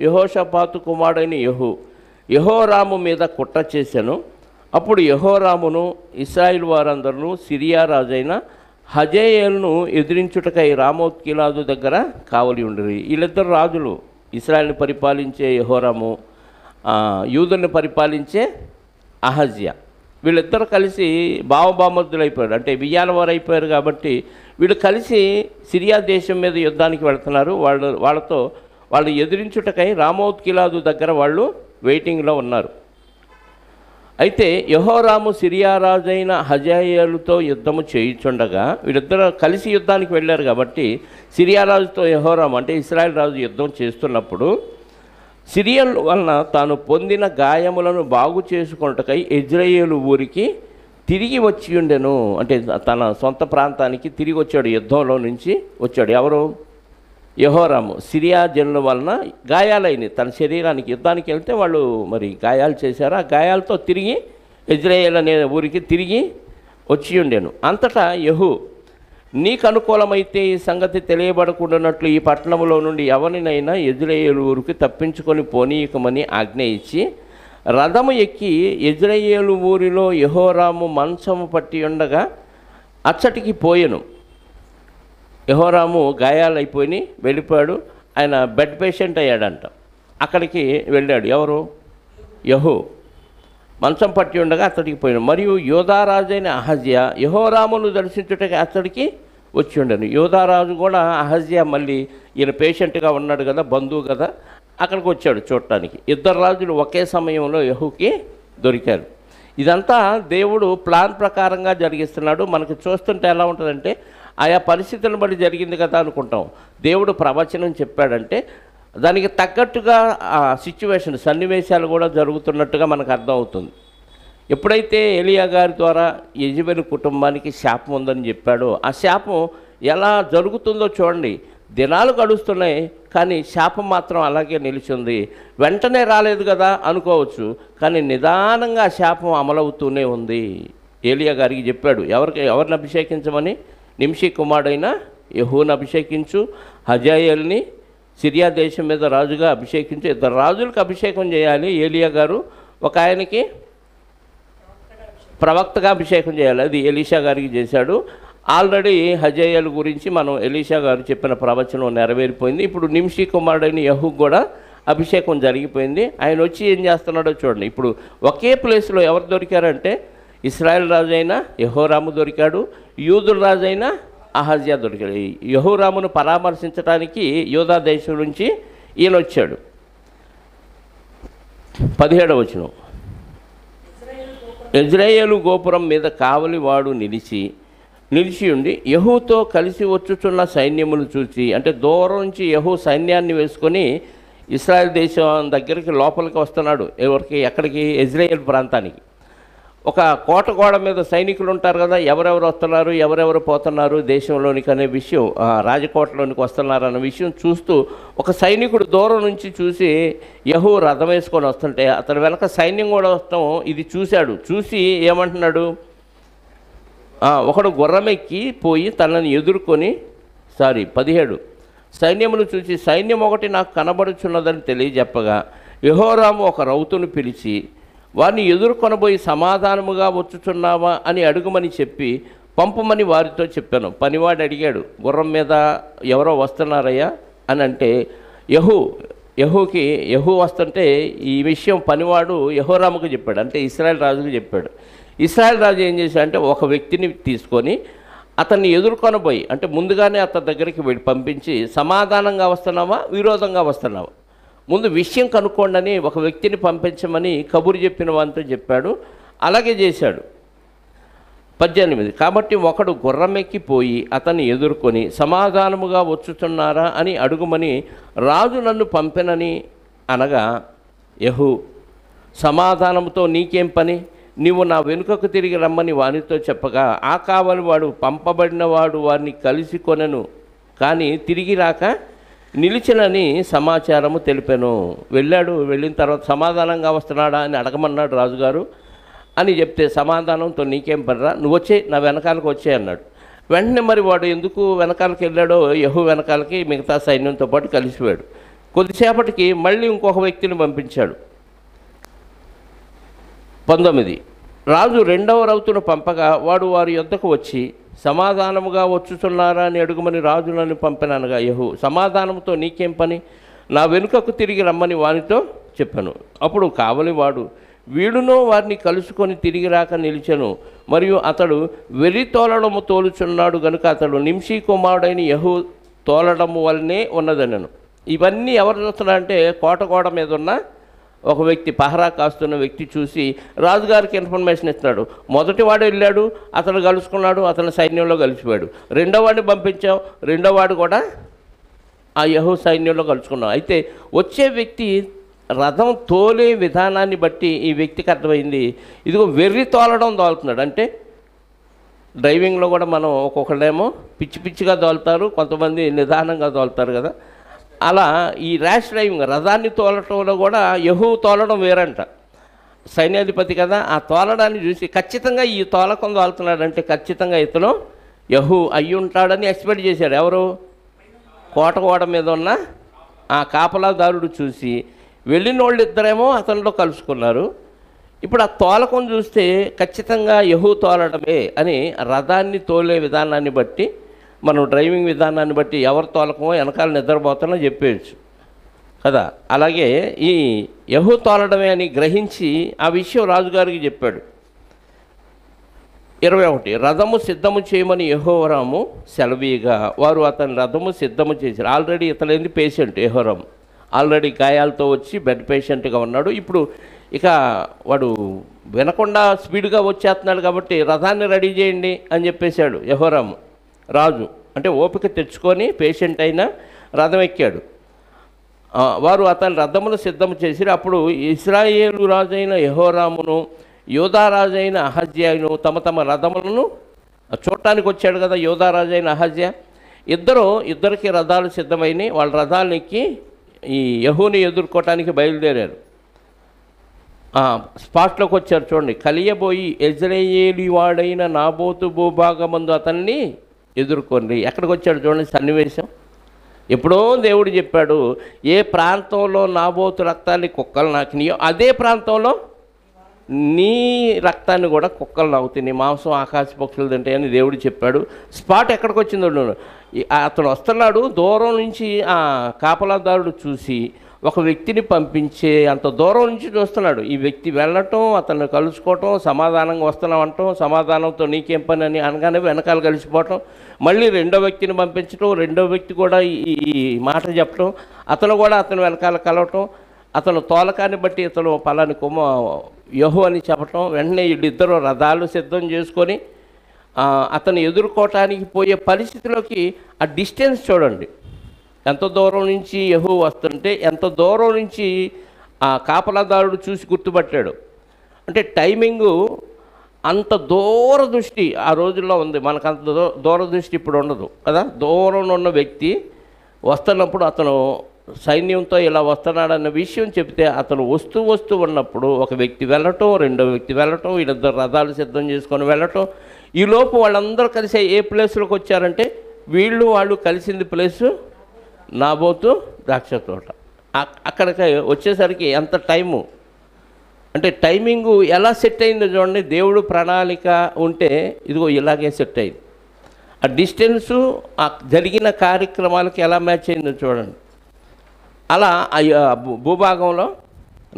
యెహోషాపాతు కుమారుడైన యెహోరాము మీద కుట్ర చేశాను. అప్పుడు యెహోరామును ఇశ్రాయేలు వారందరూ సిరియా రాజైన హజాయేలును ఎదిరించుటకై రామోత్ గిలాదు దగ్గర కావలి ఉండిరి. వీళ్ళిద్దరు రాజులు, ఇశ్రాయేలుని పరిపాలించే యెహోరాము, యూదుని పరిపాలించే అహజ్యా. వీళ్ళిద్దరు కలిసి భావబామర్దులు అయిపోయారు. అంటే వియ్యాల వారు అయిపోయారు. కాబట్టి వీళ్ళు కలిసి సిరియా దేశం మీద యుద్ధానికి వెళ్తున్నారు. వాళ్ళు ఎదిరించుటకై రామోత్ గిలాదు దగ్గర వాళ్ళు వెయిటింగ్లో ఉన్నారు. అయితే యెహోరాము సిరియా రాజైన హజాయేలుతో యుద్ధము చేయుచుండగా, వీళ్ళిద్దరు కలిసి యుద్ధానికి వెళ్ళారు కాబట్టి సిరియా రాజుతో యెహోరాము అంటే ఇశ్రాయేల్ రాజు యుద్ధం చేస్తున్నప్పుడు సిరియన్ వలన తాను పొందిన గాయములను బాగు చేసుకొనుటకై యెజ్రెయేలు ఊరికి తిరిగి వచ్చి ఉండెను. అంటే తన సొంత ప్రాంతానికి తిరిగి వచ్చాడు, యుద్ధంలో నుంచి వచ్చాడు. ఎవరు? యెహోరాము. సిరియా జనుల వలన గాయాలైనవి తన శరీరానికి. యుద్ధానికి వెళ్తే వాళ్ళు మరి గాయాలు చేశారు. ఆ గాయాలతో తిరిగి యెజ్రెయేలు అనే ఊరికి తిరిగి వచ్చి ఉండెను. అంతటా నీకు అనుకూలమైతే ఈ సంగతి తెలియబడకుండానట్లు ఈ పట్టణంలో నుండి ఎవరినైనా యెజ్రెయేలు ఊరికి తప్పించుకొని పోనీయకమని ఆజ్ఞ ఇచ్చి రథము ఎక్కి యెజ్రెయేలు ఊరిలో యెహోరాము మంచము పట్టి ఉండగా అచ్చటికి పోయెను. యెహోరాము గాయాలైపోయి వెళ్ళిపోయాడు. ఆయన బెడ్ పేషెంట్ అయ్యాడంట. అక్కడికి వెళ్ళాడు. ఎవరు? మంచం పట్టి ఉండగా అతడికి పోయాడు. మరియు యోధారాజైన అహజ్యా యెహోరామును దర్శించుటకి అతడికి వచ్చి ఉండను. యోధారాజు కూడా అహజ్యా మళ్ళీ ఈయన పేషెంట్గా ఉన్నాడు కదా, బంధువు కదా, అక్కడికి వచ్చాడు చూడటానికి. ఇద్దరు రాజులు ఒకే సమయంలో యెహూకి దొరికారు. ఇదంతా దేవుడు ప్లాన్ ప్రకారంగా జరిగిస్తున్నాడు. మనకి చూస్తుంటే ఎలా ఉంటుందంటే ఆయా పరిస్థితులను బట్టి జరిగింది కదా అనుకుంటాం. దేవుడు ప్రవచనం చెప్పాడంటే దానికి తగ్గట్టుగా ఆ సిచ్యువేషన్ సన్నివేశాలు కూడా జరుగుతున్నట్టుగా మనకు అర్థమవుతుంది. ఎప్పుడైతే ఎలియా గారి ద్వారా యెజెబెలు కుటుంబానికి శాపం ఉందని చెప్పాడో ఆ శాపం ఎలా జరుగుతుందో చూడండి. దినాలు గడుస్తున్నాయి కానీ శాపం మాత్రం అలాగే నిలిచింది. వెంటనే రాలేదు కదా అనుకోవచ్చు, కానీ నిదానంగా ఆ శాపం అమలవుతూనే ఉంది. ఏలియా గారికి చెప్పాడు, ఎవరిని అభిషేకించమని? నింషీ కుమారుడైన యెహూను అభిషేకించు, హజాయేల్ని సిరియా దేశం మీద రాజుగా అభిషేకించు. ఇద్దరు రాజులకు అభిషేకం చేయాలి ఏలియా గారు, ఒక ఆయనకి ప్రవక్తగా అభిషేకం చేయాలి. అది ఎలీషా గారికి చేశాడు. ఆల్రెడీ హజాయేలు గురించి మనం ఎలీషా గారు చెప్పిన ప్రవచనం నెరవేరిపోయింది. ఇప్పుడు నింషీ కుమారుడైన యెహూకు కూడా అభిషేకం జరిగిపోయింది. ఆయన వచ్చి ఏం చేస్తున్నాడో చూడండి. ఇప్పుడు ఒకే ప్లేస్లో ఎవరు దొరికారంటే ఇశ్రాయేల్ రాజు అయిన యెహోరాము దొరికాడు, యూదుల రాజు అయిన అహజ్యా దొరికాడు. యెహోరామును పరామర్శించడానికి యూదా దేశం నుంచి ఈయన వచ్చాడు. 17వ వచనం, యెజ్రెయేలు గోపురం మీద కావలి వాడు నిలిచి ఉండి యెహూతో కలిసి వచ్చుచున్న సైన్యమును చూసి, అంటే దూరం నుంచి యెహూ సైన్యాన్ని వేసుకొని ఇశ్రాయేల్ దేశం దగ్గరికి లోపలికి వస్తున్నాడు. ఎక్కడికి? యెజ్రెయేలు ప్రాంతానికి. ఒక కోట గోడ మీద సైనికులు ఉంటారు కదా, ఎవరెవరు వస్తున్నారు, ఎవరెవరు పోతున్నారు దేశంలోనికి అనే విషయం, రాజకోటలోనికి వస్తున్నారు అన్న విషయం చూస్తూ ఒక సైనికుడు దూరం నుంచి చూసి యెహూ రథం వేసుకొని వస్తుంటే అతని వెనక సైన్యం కూడా వస్తాం ఇది చూశాడు. చూసి ఏమంటున్నాడు? ఒకడు గుర్రమెక్కి పోయి తనని ఎదుర్కొని 17 సైన్యమును చూసి సైన్యం ఒకటి నాకు కనబడుచున్నదని తెలియజెప్పగా యెహోరాము ఒక రౌతును పిలిచి వారిని ఎదుర్కొనబోయి సమాధానముగా వచ్చుచున్నావా అని అడుగుమని చెప్పి పంపమని వారితో చెప్పాను. పనివాడు అడిగాడు, గుర్రం మీద ఎవరో వస్తున్నారయ్యా అని అంటే యెహూ వస్తుంటే ఈ విషయం పనివాడు యెహోరాముకు చెప్పాడు, అంటే ఇశ్రాయేల్ రాజుకు చెప్పాడు. ఇశ్రాయేల్ రాజు ఏం చేశాడంటే ఒక వ్యక్తిని తీసుకొని అతన్ని ఎదుర్కొనబోయి, అంటే ముందుగానే అతని దగ్గరికి వెళ్ళి పంపించి సమాధానంగా వస్తున్నావా విరోధంగా వస్తున్నావా ముందు విషయం కనుక్కోండి అని ఒక వ్యక్తిని పంపించమని కబురు చెప్పిన వారితో చెప్పాడు. అలాగే చేశాడు. 18 కాబట్టి ఒకడు గుర్రమెక్కిపోయి అతన్ని ఎదుర్కొని సమాధానముగా వచ్చుతున్నారా అని అడుగుమని రాజు నన్ను పంపినని అనగా యెహూ సమాధానంతో నీకేం పని, నీవు నా వెనుకకు తిరిగి రమ్మని వానితో చెప్పగా ఆ కావలి వాడు పంపబడిన వాడు వారిని కలిసి కొనెను, కానీ తిరిగి రాక నిలిచినని సమాచారము తెలిపాను. వెళ్ళిన తర్వాత సమాధానంగా వస్తున్నాడా అని అడగమన్నాడు రాజుగారు అని చెప్తే సమాధానంతో నీకేం పనిరా, నువ్వు వచ్చే నా వెనకాలకు వచ్చే అన్నాడు. వెంటనే మరి వాడు ఎందుకు వెనకాలకి వెళ్ళాడో యెహూ వెనకాలకి మిగతా సైన్యంతో పాటు కలిసిపోయాడు. కొద్దిసేపటికి మళ్ళీ ఇంకొక వ్యక్తిని పంపించాడు. 19 రాజు రెండవ రౌతును పంపగా వాడు వారి యొద్దకు వచ్చి సమాధానముగా వచ్చుతున్నారా అని అడుగుమని రాజు నన్ను పంపిననగా యెహూ సమాధానంతో నీకేం పని, నా వెనుకకు తిరిగి రమ్మని వానితో చెప్పాను. అప్పుడు కావలి వాడు వీడునో వారిని కలుసుకొని తిరిగి రాక నిలిచెను, మరియు అతడు వెర్రి తోలడము తోలుచున్నాడు గనుక అతడు నింషీ కుమారుడైన యెహూ తోలడము వల్లనే ఉన్నదనను. ఇవన్నీ ఎవరు చూస్తున్నారంటే కోట గోడ మీద ఉన్న ఒక వ్యక్తి, పహరా కాస్తున్న వ్యక్తి చూసి రాజుగారికి ఇన్ఫర్మేషన్ ఇస్తున్నాడు. మొదటి వాడు వెళ్ళాడు, అతను కలుసుకున్నాడు, అతని సైన్యంలో కలిసిపోయాడు. రెండో వాడిని పంపించాం, రెండో వాడు కూడా ఆ యెహూ సైన్యంలో కలుసుకున్నాం. అయితే వచ్చే వ్యక్తి రథం తోలే విధానాన్ని బట్టి ఈ వ్యక్తికి అర్థమైంది, ఇదిగో వెర్రి తోలుతున్నాడు. అంటే డ్రైవింగ్లో కూడా మనం ఒక్కొక్కళ్ళేమో పిచ్చిగా తోలుతారు, కొంతమంది నిదానంగా తోలుతారు కదా. అలా ఈ ర్యాష్ డ్రైవింగ్ రథాన్ని తోలటంలో కూడా యెహూ తోలడం వేరంట. సైన్యాధిపతి కదా, ఆ తోలడాన్ని చూసి ఖచ్చితంగా ఈ తోలకం తోలుతున్నాడంటే ఖచ్చితంగా ఇతను యెహూ అయ్యి ఉంటాడని ఎక్స్పెక్ట్ చేశాడు. ఎవరు? కోట గోడ మీద ఉన్న ఆ కాపలాదారుడు చూసి వెళ్ళిన వాళ్ళు ఇద్దరేమో అతనిలో కలుసుకున్నారు. ఇప్పుడు ఆ తోలకం చూస్తే ఖచ్చితంగా యెహూ తోలడమే అని రథాన్ని తోలే విధానాన్ని బట్టి, మనం డ్రైవింగ్ విధానాన్ని బట్టి ఎవరు తోలకమో వెనకాల నిద్రపోతానో చెప్పేయచ్చు కదా. అలాగే ఈ యెహూ తోలడమే అని గ్రహించి ఆ విషయం రాజుగారికి చెప్పాడు. 21 రథము సిద్ధము చేయమని యెహోరాము సెలవీయగా వారు అతని రథము సిద్ధము చేశారు. ఆల్రెడీ ఇతలేంది పేషెంట్ యెహోరాము, ఆల్రెడీ గాయాలతో వచ్చి బెడ్ పేషెంట్గా ఉన్నాడు. ఇప్పుడు ఇక వాడు వినకుండా స్పీడ్గా వచ్చేస్తున్నాడు కాబట్టి రథాన్ని రెడీ చేయండి అని చెప్పేశాడు యెహోరాము రాజు. అంటే ఓపిక తెచ్చుకొని పేషెంట్ అయినా రథం ఎక్కాడు. వారు అతని రథమును సిద్ధం చేసి అప్పుడు ఇశ్రాయేలు రాజైన యెహోరామును యోధారాజైన అహజ్యాను తమ తమ రథములను చూడటానికి వచ్చాడు కదా యోధారాజైన అహజ్యా. ఇద్దరికి రథాలు సిద్ధమైనవి. వాళ్ళ రథాలను ఎక్కి ఈ యెహూని ఎదుర్కోవటానికి బయలుదేరారు. స్పాట్లోకి వచ్చారు. చూడండి, కలియబోయి యెజ్రెయేలు వాడైన నాబోతు భూభాగమందు అతన్ని ఎదుర్కొని ఎక్కడికి వచ్చాడు చూడండి సన్నివేశం. ఎప్పుడో దేవుడు చెప్పాడు, ఏ ప్రాంతంలో నాబోతు రక్తాన్ని కుక్కలు నాకినాయో అదే ప్రాంతంలో నీ రక్తాన్ని కూడా కుక్కలు నాకుతాయి, నీ మాంసం ఆకాశ పక్షులు తింటాయని దేవుడు చెప్పాడు. స్పాట్ ఎక్కడికి వచ్చిందో అతను వస్తున్నాడు. దూరం నుంచి ఆ కాపలాదారుడు చూసి ఒక వ్యక్తిని పంపించే అంత దూరం నుంచి చూస్తున్నాడు. ఈ వ్యక్తి వెళ్ళటం, అతన్ని కలుసుకోవటం, సమాధానంగా వస్తున్నామంటాం, సమాధానంతో నీకేం పని అని అనగానే వెనకాల కలిసిపోవటం, మళ్ళీ రెండో వ్యక్తిని పంపించడం, రెండో వ్యక్తి కూడా ఈ మాట చెప్పటం, అతను కూడా అతను వెనకాల కలవటం, అతను తోలకాన్ని బట్టి ఇతను పలాని యెహూ అని చెప్పటం. వెంటనే వీళ్ళిద్దరూ రథాలు సిద్ధం చేసుకొని అతను ఎదుర్కోవటానికి పోయే పరిస్థితిలోకి ఆ డిస్టెన్స్ చూడండి. ఎంత దూరం నుంచి యెహూ వస్తుంటే ఎంత దూరం నుంచి ఆ కాపలాదారుడు చూసి గుర్తుపట్టాడు. అంటే టైమింగు అంత దూరదృష్టి ఆ రోజుల్లో ఉంది. మనకు అంత దూరదృష్టి ఇప్పుడు ఉండదు కదా. దూరంలో ఉన్న వ్యక్తి వస్తున్నప్పుడు అతను సైన్యంతో ఇలా వస్తున్నాడన్న విషయం చెప్తే అతను వస్తూ ఉన్నప్పుడు ఒక వ్యక్తి వెళ్ళటం, రెండో వ్యక్తి వెళ్ళటం, వీళ్ళిద్దరు రథాలు సిద్ధం చేసుకొని వెళ్ళటం. ఈలోపు వాళ్ళందరూ కలిసి ఏ ప్లేస్లోకి వచ్చారంటే వాళ్ళు కలిసింది ప్లేసు నాబోతు ద్రాక్ష తోట. అక్కడికి వచ్చేసరికి ఎంత టైము అంటే టైమింగు ఎలా సెట్ అయిందో చూడండి. దేవుడు ప్రణాళిక ఉంటే ఇదిగో ఇలాగే సెట్ అయింది. ఆ డిస్టెన్సు ఆ జరిగిన కార్యక్రమాలకి ఎలా మ్యాచ్ అయిందో చూడండి. అలా భూభాగంలో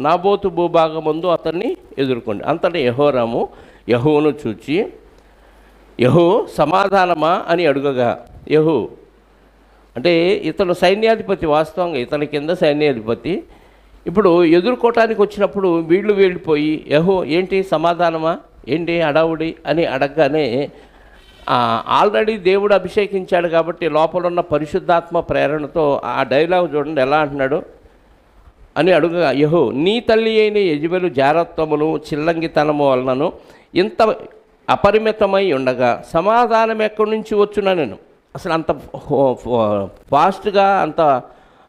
నాబోతు భూభాగం ముందు అతన్ని ఎదుర్కొంది. అంతటా యెహోరాము యెహూను చూచి, యెహూ సమాధానమా అని అడుగగా, యెహూ అంటే ఇతను సైన్యాధిపతి, వాస్తవంగా ఇతని కింద సైన్యాధిపతి. ఇప్పుడు ఎదుర్కోవటానికి వచ్చినప్పుడు వీళ్ళు వెళ్ళిపోయి యెహూ ఏంటి సమాధానమా, ఏంటి అడావుడి అని అడగగానే ఆల్రెడీ దేవుడు అభిషేకించాడు కాబట్టి లోపల ఉన్న పరిశుద్ధాత్మ ప్రేరణతో ఆ డైలాగ్ చూడండి ఎలా అంటున్నాడు అని అడుగగా, యెహూ నీ తల్లి అయిన యెజబెలు జారత్వమును చిల్లంగితనము వలనను ఇంత అపరిమితమై ఉండగా సమాధానం ఎక్కడి నుంచి వచ్చునా? నేను అసలు అంత ఫాస్ట్గా అంత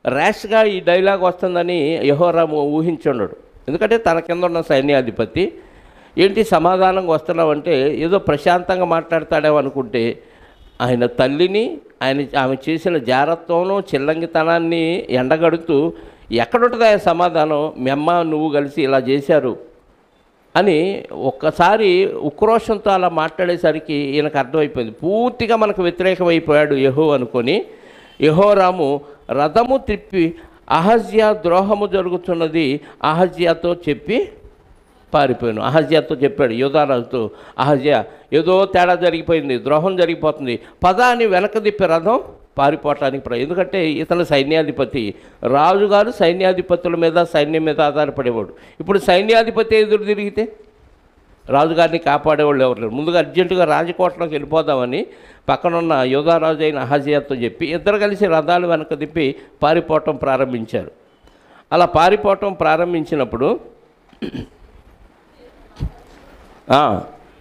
ర్యాష్గా ఈ డైలాగ్ వస్తుందని యెహోరాము ఊహించున్నాడు. ఎందుకంటే తన కింద ఉన్న సైన్యాధిపతి ఏంటి సమాధానంగా వస్తున్నావంటే ఏదో ప్రశాంతంగా మాట్లాడతాడేమో అనుకుంటే ఆయన తల్లిని ఆమె చేసిన జారత్వంలో చిల్లంగితనాన్ని ఎండగడుతూ ఎక్కడుంటుంది ఆయన సమాధానం? మీ అమ్మ నువ్వు కలిసి ఇలా చేశారు అని ఒక్కసారి ఉక్రోషంతో అలా మాట్లాడేసరికి ఈయనకు అర్థమైపోయింది. పూర్తిగా మనకు వ్యతిరేకమైపోయాడు యెహూ అనుకొని యెహోరాము రథము త్రిప్పి అహజ్యా ద్రోహము జరుగుతున్నది అహజ్యాతో చెప్పి పారిపోయాను. అహజ్యాతో చెప్పాడు యోధారాజుతో, అహజ్యా ఏదో తేడా జరిగిపోయింది, ద్రోహం జరిగిపోతుంది, పద అని వెనక తిప్పి రథం పారిపోవటానికి. ఎందుకంటే ఇతను సైన్యాధిపతి, రాజుగారు సైన్యాధిపతుల మీద సైన్యం మీద ఆధారపడేవాడు. ఇప్పుడు సైన్యాధిపతి ఎదురు తిరిగితే రాజుగారిని కాపాడేవాళ్ళు ఎవరు లేరు. ముందుగా అర్జెంటుగా రాజకోటలోకి వెళ్ళిపోదామని పక్కనున్న యోధారాజు అయిన అహజ్యాతో చెప్పి ఇద్దరు కలిసి రథాలు వెనక తిప్పి పారిపోవటం ప్రారంభించారు. అలా పారిపోవటం ప్రారంభించినప్పుడు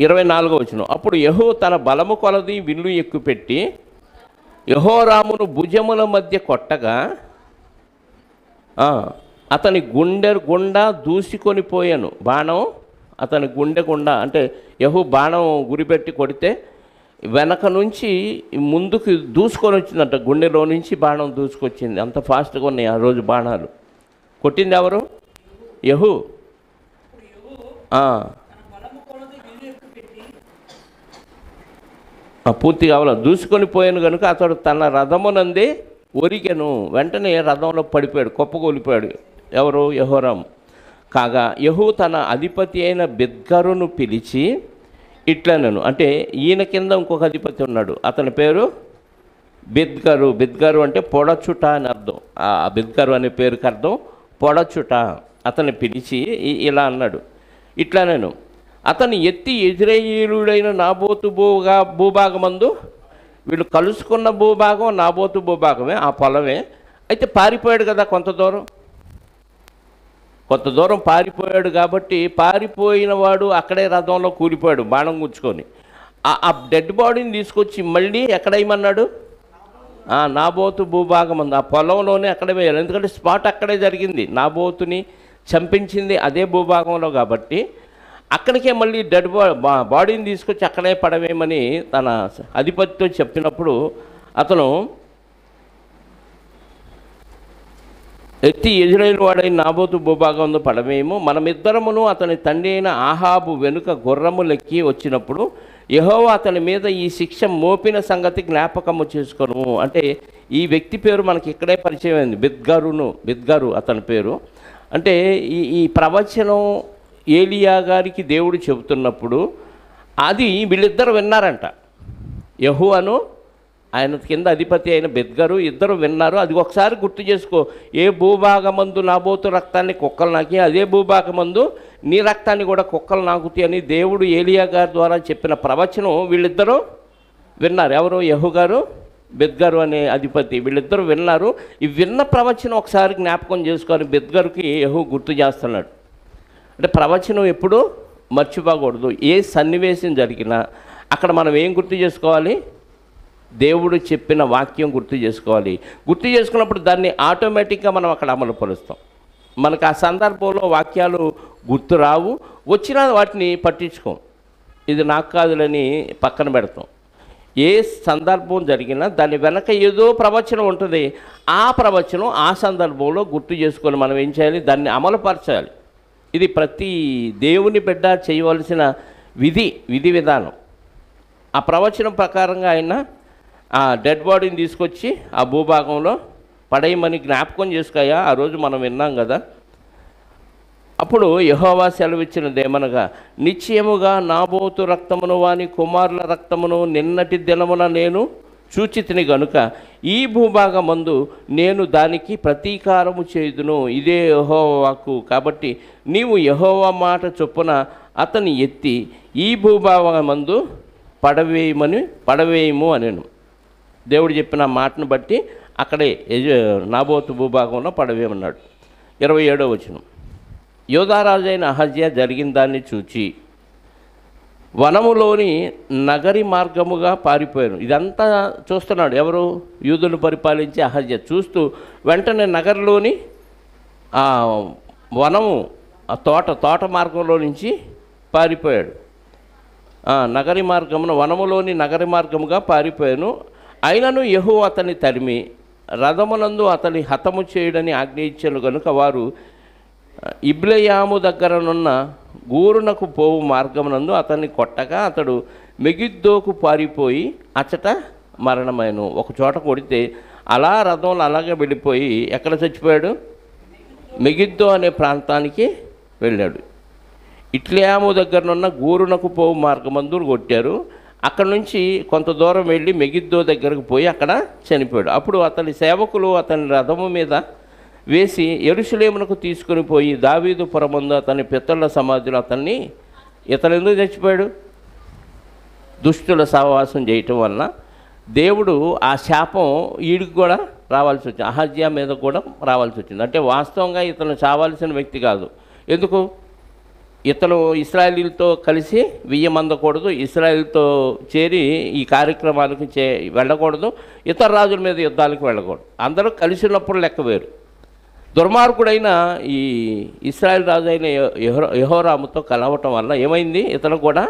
24వ వచనం, అప్పుడు యెహూ తన బలము కొలది విల్లు ఎక్కుపెట్టి యెహోరామును భుజముల మధ్య కొట్టగా అతని గుండె గుండా దూసుకొని పోయాను. బాణం అతని గుండె గుండా, అంటే యెహూ బాణం గురిపెట్టి కొడితే వెనక నుంచి ముందుకు దూసుకొని వచ్చిందంట. గుండెలో నుంచి బాణం దూసుకొచ్చింది. అంత ఫాస్ట్గా ఉన్నాయి ఆ రోజు బాణాలు. కొట్టింది ఎవరు? యెహూ. పూర్తిగా అవల దూసుకొని పోయాను కనుక అతడు తన రథమునందే ఒరిగెను. వెంటనే రథంలో పడిపోయాడు, కుప్పకూలిపోయాడు. ఎవరు? యెహోరాము. కాగా యెహూ తన అధిపతి అయిన బిద్కరును పిలిచి ఇట్లనను అంటే ఈయన కింద ఇంకొక అధిపతి ఉన్నాడు, అతని పేరు బిద్కరు. బిద్కరు అంటే పొడచుట అని అర్థం. ఆ బిద్కరు అనే పేరుకి అర్థం పొడచుట. అతన్ని పిలిచి ఇలా అన్నాడు, ఇట్లనను అతను ఎత్తి యెజ్రెయేలీయుడైన నాబోతు భూభాగమందు, వీళ్ళు కలుసుకున్న భూభాగం నాబోతు భూభాగమే, ఆ పొలమే. అయితే పారిపోయాడు కదా, కొంత దూరం పారిపోయాడు కాబట్టి పారిపోయిన వాడు అక్కడే రథంలో కూలిపోయాడు బాణం గుచ్చుకొని. ఆ డెడ్ బాడీని తీసుకొచ్చి మళ్ళీ ఎక్కడేయమన్నాడు? నాబోతు భూభాగం ఉంది, ఆ పొలంలోనే అక్కడే వేయాలి. ఎందుకంటే స్పాట్ అక్కడే జరిగింది, నాబోతుని చంపించింది అదే భూభాగంలో కాబట్టి అక్కడికే మళ్ళీ డెడ్ బాడీని తీసుకొచ్చి అక్కడే పడవేయమని తన అధిపతితో చెప్పినప్పుడు అతను ఎత్తి యెజ్రెయేలు వాడైన నాబోతు భూభాగంలో పడవేయము, మనమిద్దరమును అతని తండ్రి అయిన ఆహాబు వెనుక గుర్రములెక్కి వచ్చినప్పుడు యెహోవా అతని మీద ఈ శిక్ష మోపిన సంగతి జ్ఞాపకము చేసుకోను. అంటే ఈ వ్యక్తి పేరు మనకి ఇక్కడే పరిచయం అయింది, బిద్కరు అతని పేరు. అంటే ఈ ప్రవచనం ఏలియా గారికి దేవుడు చెబుతున్నప్పుడు అది వీళ్ళిద్దరు విన్నారంట. యెహోవాను ఆయన కింద అధిపతి అయిన బిద్కరు ఇద్దరు విన్నారు. అది ఒకసారి గుర్తు చేసుకో. ఏ భూభాగమందు నాబోతు రక్తాన్ని కుక్కలు నాకి, అదే భూభాగమందు నీ రక్తాన్ని కూడా కుక్కలు నాకుతాయి అని దేవుడు ఏలియా గారి ద్వారా చెప్పిన ప్రవచనం వీళ్ళిద్దరూ విన్నారు. ఎవరు? యెహూ గారు, బిద్కరు అనే అధిపతి, వీళ్ళిద్దరూ విన్నారు. ఈ విన్న ప్రవచనం ఒకసారి జ్ఞాపకం చేసుకొని బిద్కరుకి యెహూ గుర్తు చేస్తున్నాడు. అంటే ప్రవచనం ఎప్పుడు మర్చిపోకూడదు. ఏ సన్నివేశం జరిగినా అక్కడ మనం ఏం గుర్తు చేసుకోవాలి? దేవుడు చెప్పిన వాక్యం గుర్తు చేసుకోవాలి. గుర్తు చేసుకున్నప్పుడు దాన్ని ఆటోమేటిక్గా మనం అక్కడ అమలు పరుస్తాం. మనకు ఆ సందర్భంలో వాక్యాలు గుర్తు రావు, వచ్చినా వాటిని పట్టించుకోం, ఇది నాకు కాదులని పక్కన పెడతాం. ఏ సందర్భం జరిగినా దాని వెనక ఏదో ప్రవచనం ఉంటుంది. ఆ ప్రవచనం ఆ సందర్భంలో గుర్తు చేసుకొని మనం ఏం చేయాలి? దాన్ని అమలుపరచాలి. ఇది ప్రతి దేవుని బిడ్డ చేయవలసిన విధి విధానం. ఆ ప్రవచనం ప్రకారంగా ఆయన ఆ డెడ్ బాడీని తీసుకొచ్చి ఆ భూభాగంలో పడేయమని జ్ఞాపకం చేసుకోయా, ఆ రోజు మనం విన్నాం కదా. అప్పుడు యెహోవా సెలవిచ్చినదేమనగా, నిశ్చయముగా నాబోతు రక్తమును వాని కుమారుల రక్తమును నిన్నటి దినమున నేను చూచితిని గనుక ఈ భూభాగమందు నేను దానికి ప్రతీకారము చేయుదును, ఇదే యెహోవా వాక్కు. కాబట్టి నీవు యెహోవా మాట చొప్పున అతని ఎత్తి ఈ భూభాగమందు పడవేయము అనెను. దేవుడు చెప్పిన మాటను బట్టి అక్కడే నాబోతు భూభాగంలో పడవేయమన్నాడు. 27వ వచనం, యోధారాజు అయిన అహజ్యా జరిగిన దాన్ని చూచి వనములోని నగరి మార్గముగా పారిపోయాను. ఇదంతా చూస్తున్నాడు ఎవరు? యూదులను పరిపాలించే అహజ్యా. చూస్తూ వెంటనే నగరిలోని వనము ఆ తోట మార్గంలో నుంచి పారిపోయాడు. నగరి మార్గమున వనములోని నగరి మార్గముగా పారిపోయాను. అయినను యెహోవా అతని తరిమి రథమునందు అతని హతము చేయడని ఆజ్ఞ ఇచ్చాను గనుక వారు ఇబ్లెయాము దగ్గరనున్న గూరునకు పోవు మార్గమునందు అతన్ని కొట్టగా అతడు మెగిద్దోకు పారిపోయి అచ్చట మరణమైను. ఒక చోట కొడితే అలా రథంలో అలాగే వెళ్ళిపోయి ఎక్కడ చచ్చిపోయాడు? మెగిద్దో అనే ప్రాంతానికి వెళ్ళాడు. ఇట్లెయాము దగ్గరనున్న గూరునకు పోవు మార్గమందు కొట్టారు. అక్కడ నుంచి కొంత దూరం వెళ్ళి మెగిద్దో దగ్గరకు పోయి అక్కడ చనిపోయాడు. అప్పుడు అతని సేవకులు అతని రథము మీద వేసి యెరూషలేమునకు తీసుకుని పోయి దావీదు పురమందు అతని పితరుల సమాధిలో ఇతను ఎందుకు చచ్చిపోయాడు? దుష్టుల సహవాసం చేయటం వలన దేవుడు ఆ శాపం వీడికి కూడా రావాల్సి వచ్చింది, అహజ్యా మీద కూడా రావాల్సి వచ్చింది. అంటే వాస్తవంగా ఇతను చావాల్సిన వ్యక్తి కాదు. ఎందుకు? ఇతను ఇశ్రాయేలీలతో కలిసి వియ్యమందకూడదు, ఇశ్రాయేలీలతో చేరి ఈ కార్యక్రమాలకు వెళ్ళకూడదు, ఇతర రాజుల మీద యుద్ధాలకు వెళ్ళకూడదు. అందరూ కలిసి ఉన్నప్పుడు లెక్క వేరు. దుర్మార్గుడైన ఈ ఇశ్రాయేల్ రాజు అయిన యెహోరాముతో కలవటం వల్ల ఏమైంది? ఇతను కూడా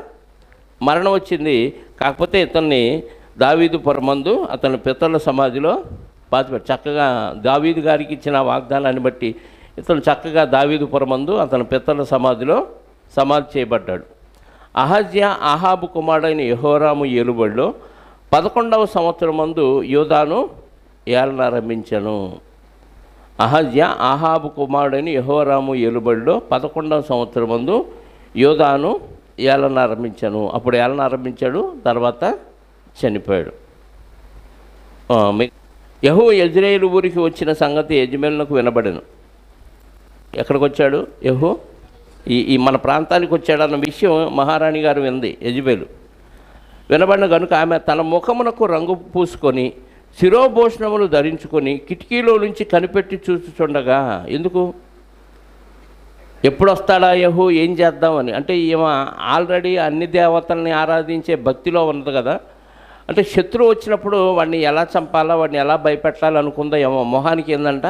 మరణం వచ్చింది. కాకపోతే ఇతన్ని దావీదు పురమందు అతని పితరుల సమాధిలో పాతిపెట్టాడు. చక్కగా దావీదు గారికి ఇచ్చిన వాగ్దానాన్ని బట్టి ఇతను చక్కగా దావీదు పురమందు అతని పితరుల సమాధిలో సమాధి చేయబడ్డాడు. అహజ్యా ఆహాబు కుమారుడైన యెహోరాము ఏలుబడిలో 11వ సంవత్సరం మందు యూదాను ఏలనారంభించెను. అహజ్యా ఆహాబు కుమారుడైన యెహోరాము ఏలుబడిలో 11వ సంవత్సరం మందు యూదాను ఏలన ఆరంభించాను. అప్పుడు ఏలన ఆరంభించాడు, తర్వాత చనిపోయాడు. యెహూ యెజ్రెయేలు ఊరికి వచ్చిన సంగతి యెజ్రెయేలునకు వినబడెను. ఎక్కడికి వచ్చాడు యెహూ? ఈ మన ప్రాంతానికి వచ్చాడన్న విషయం మహారాణి గారు వింది. యెజ్రెయేలు వినబడిన కనుక ఆమె తన ముఖమునకు రంగు పూసుకొని శిరోభూషణములు ధరించుకొని కిటికీలో నుంచి కనిపెట్టి చూస్తుండగా, ఎందుకు ఎప్పుడు వస్తాడా యెహూ, ఏం చేద్దామని. అంటే ఈమె ఆల్రెడీ అన్ని దేవతల్ని ఆరాధించే భక్తిలో ఉన్నది కదా. అంటే శత్రువు వచ్చినప్పుడు వాడిని ఎలా చంపాలా, వాడిని ఎలా భయపెట్టాలి అనుకుందా ఏమో. మొహానికి ఏందంట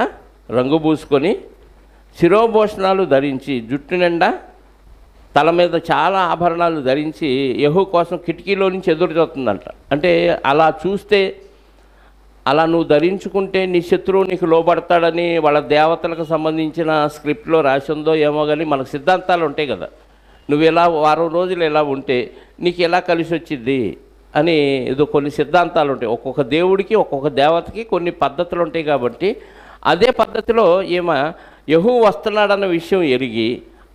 రంగు పూసుకొని శిరోభూషణాలు ధరించి జుట్టు నిండా తల మీద చాలా ఆభరణాలు ధరించి యెహూ కోసం కిటికీలో నుంచి ఎదురు చూస్తుందంట. అంటే అలా చూస్తే, అలా నువ్వు ధరించుకుంటే నీ శత్రువు నీకు లోబడతాడని వాళ్ళ దేవతలకు సంబంధించిన స్క్రిప్ట్లో రాసిందో ఏమో. కానీ మనకు సిద్ధాంతాలు ఉంటాయి కదా, నువ్వు ఇలా వారం రోజులు ఇలా ఉంటే నీకు ఎలా కలిసి వచ్చింది అని ఏదో కొన్ని సిద్ధాంతాలు ఉంటాయి. ఒక్కొక్క దేవుడికి ఒక్కొక్క దేవతకి కొన్ని పద్ధతులు ఉంటాయి. కాబట్టి అదే పద్ధతిలో ఈమె యెహూ వస్తున్నాడన్న విషయం ఎరిగి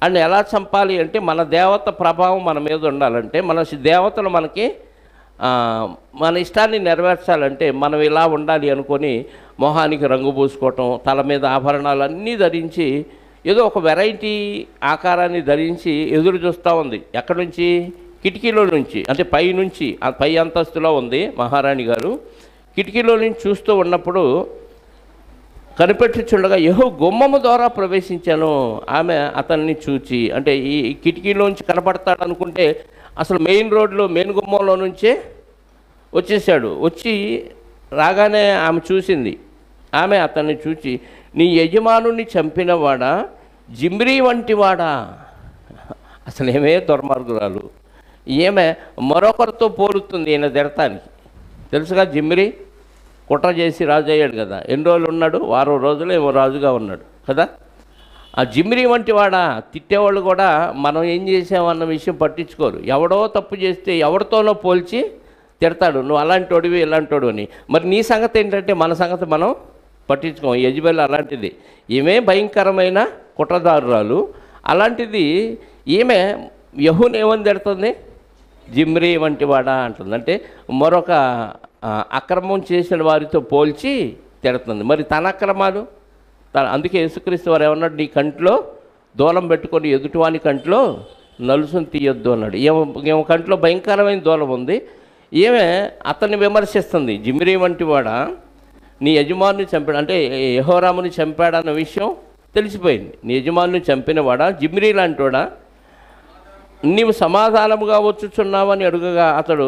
అండ్ ఎలా చంపాలి అంటే, మన దేవత ప్రభావం మన మీద ఉండాలంటే, మన దేవతలు మనకి మన ఇష్టాన్ని నెరవేర్చాలంటే మనం ఇలా ఉండాలి అనుకొని మొహానికి రంగు పూసుకోవటం, తల మీద ఆభరణాలు అన్నీ ధరించి ఏదో ఒక వెరైటీ ఆకారాన్ని ధరించి ఎదురు చూస్తూ ఉంది. ఎక్కడి నుంచి? కిటికీలో నుంచి. అంటే పై నుంచి, పై అంతస్తులో ఉంది మహారాణి గారు. కిటికీలో నుంచి చూస్తూ ఉన్నప్పుడు కనిపెట్టుచుండగా యెహూ గుమ్మము ద్వారా ప్రవేశించాను. ఆమె అతన్ని చూచి, అంటే ఈ కిటికీలోంచి కనపడతాడు అనుకుంటే అసలు మెయిన్ రోడ్లో మెయిన్ గుమ్మంలో నుంచే వచ్చేసాడు. వచ్చి రాగానే ఆమె చూసింది. ఆమె అతన్ని చూచి, నీ యజమానుని చంపినవాడా, జిమ్రీ వంటి వాడా. అసలు ఏమే దుర్మార్గురాలు. ఈమె మరొకరితో పోలుతుంది ఈయన తిడతానికి. తెలుసుగా, జిమ్రీ కుట్ర చేసి రాజు అయ్యాడు కదా. ఎన్ని రోజులు ఉన్నాడు? వారం రోజులు ఏమో రాజుగా ఉన్నాడు కదా. ఆ జిమ్రీ వంటి వాడా. తిట్టేవాళ్ళు కూడా మనం ఏం చేసామన్న విషయం పట్టించుకోరు. ఎవడో తప్పు చేస్తే ఎవరితోనో పోల్చి తిడతాడు, నువ్వు అలాంటి వాడివి ఇలాంటి వాడు అని. మరి నీ సంగతి ఏంటంటే మన సంగతి మనం పట్టించుకోం. యెజబెల్ అలాంటిది. ఈమె భయంకరమైన కుట్రదారురాలు. అలాంటిది ఈమె యెహూని ఏమని తిడుతుంది? జిమ్రీ వంటి వాడా అంటుంది. అంటే మరొక అక్రమం చేసిన వారితో పోల్చి తిడుతుంది. మరి తన అక్రమాలు అందుకే యేసుక్రీస్తు వారు ఏమన్నాడు? నీ కంట్లో దూలం పెట్టుకొని ఎదుటివాని కంట్లో నలుసుని తీయొద్దు అన్నాడు. ఏమో కంట్లో భయంకరమైన దూలం ఉంది. ఈమె అతన్ని విమర్శిస్తుంది. జిమ్రీ వంటి వాడా, నీ యజమానుని చంపాడు. అంటే యెహోరాముని చంపాడన్న విషయం తెలిసిపోయింది. నీ యజమానుని చంపినవాడా, జిమ్రీ లాంటివాడా, నీవు సమాధానముగా వచ్చుచున్నావని అడుగగా అతడు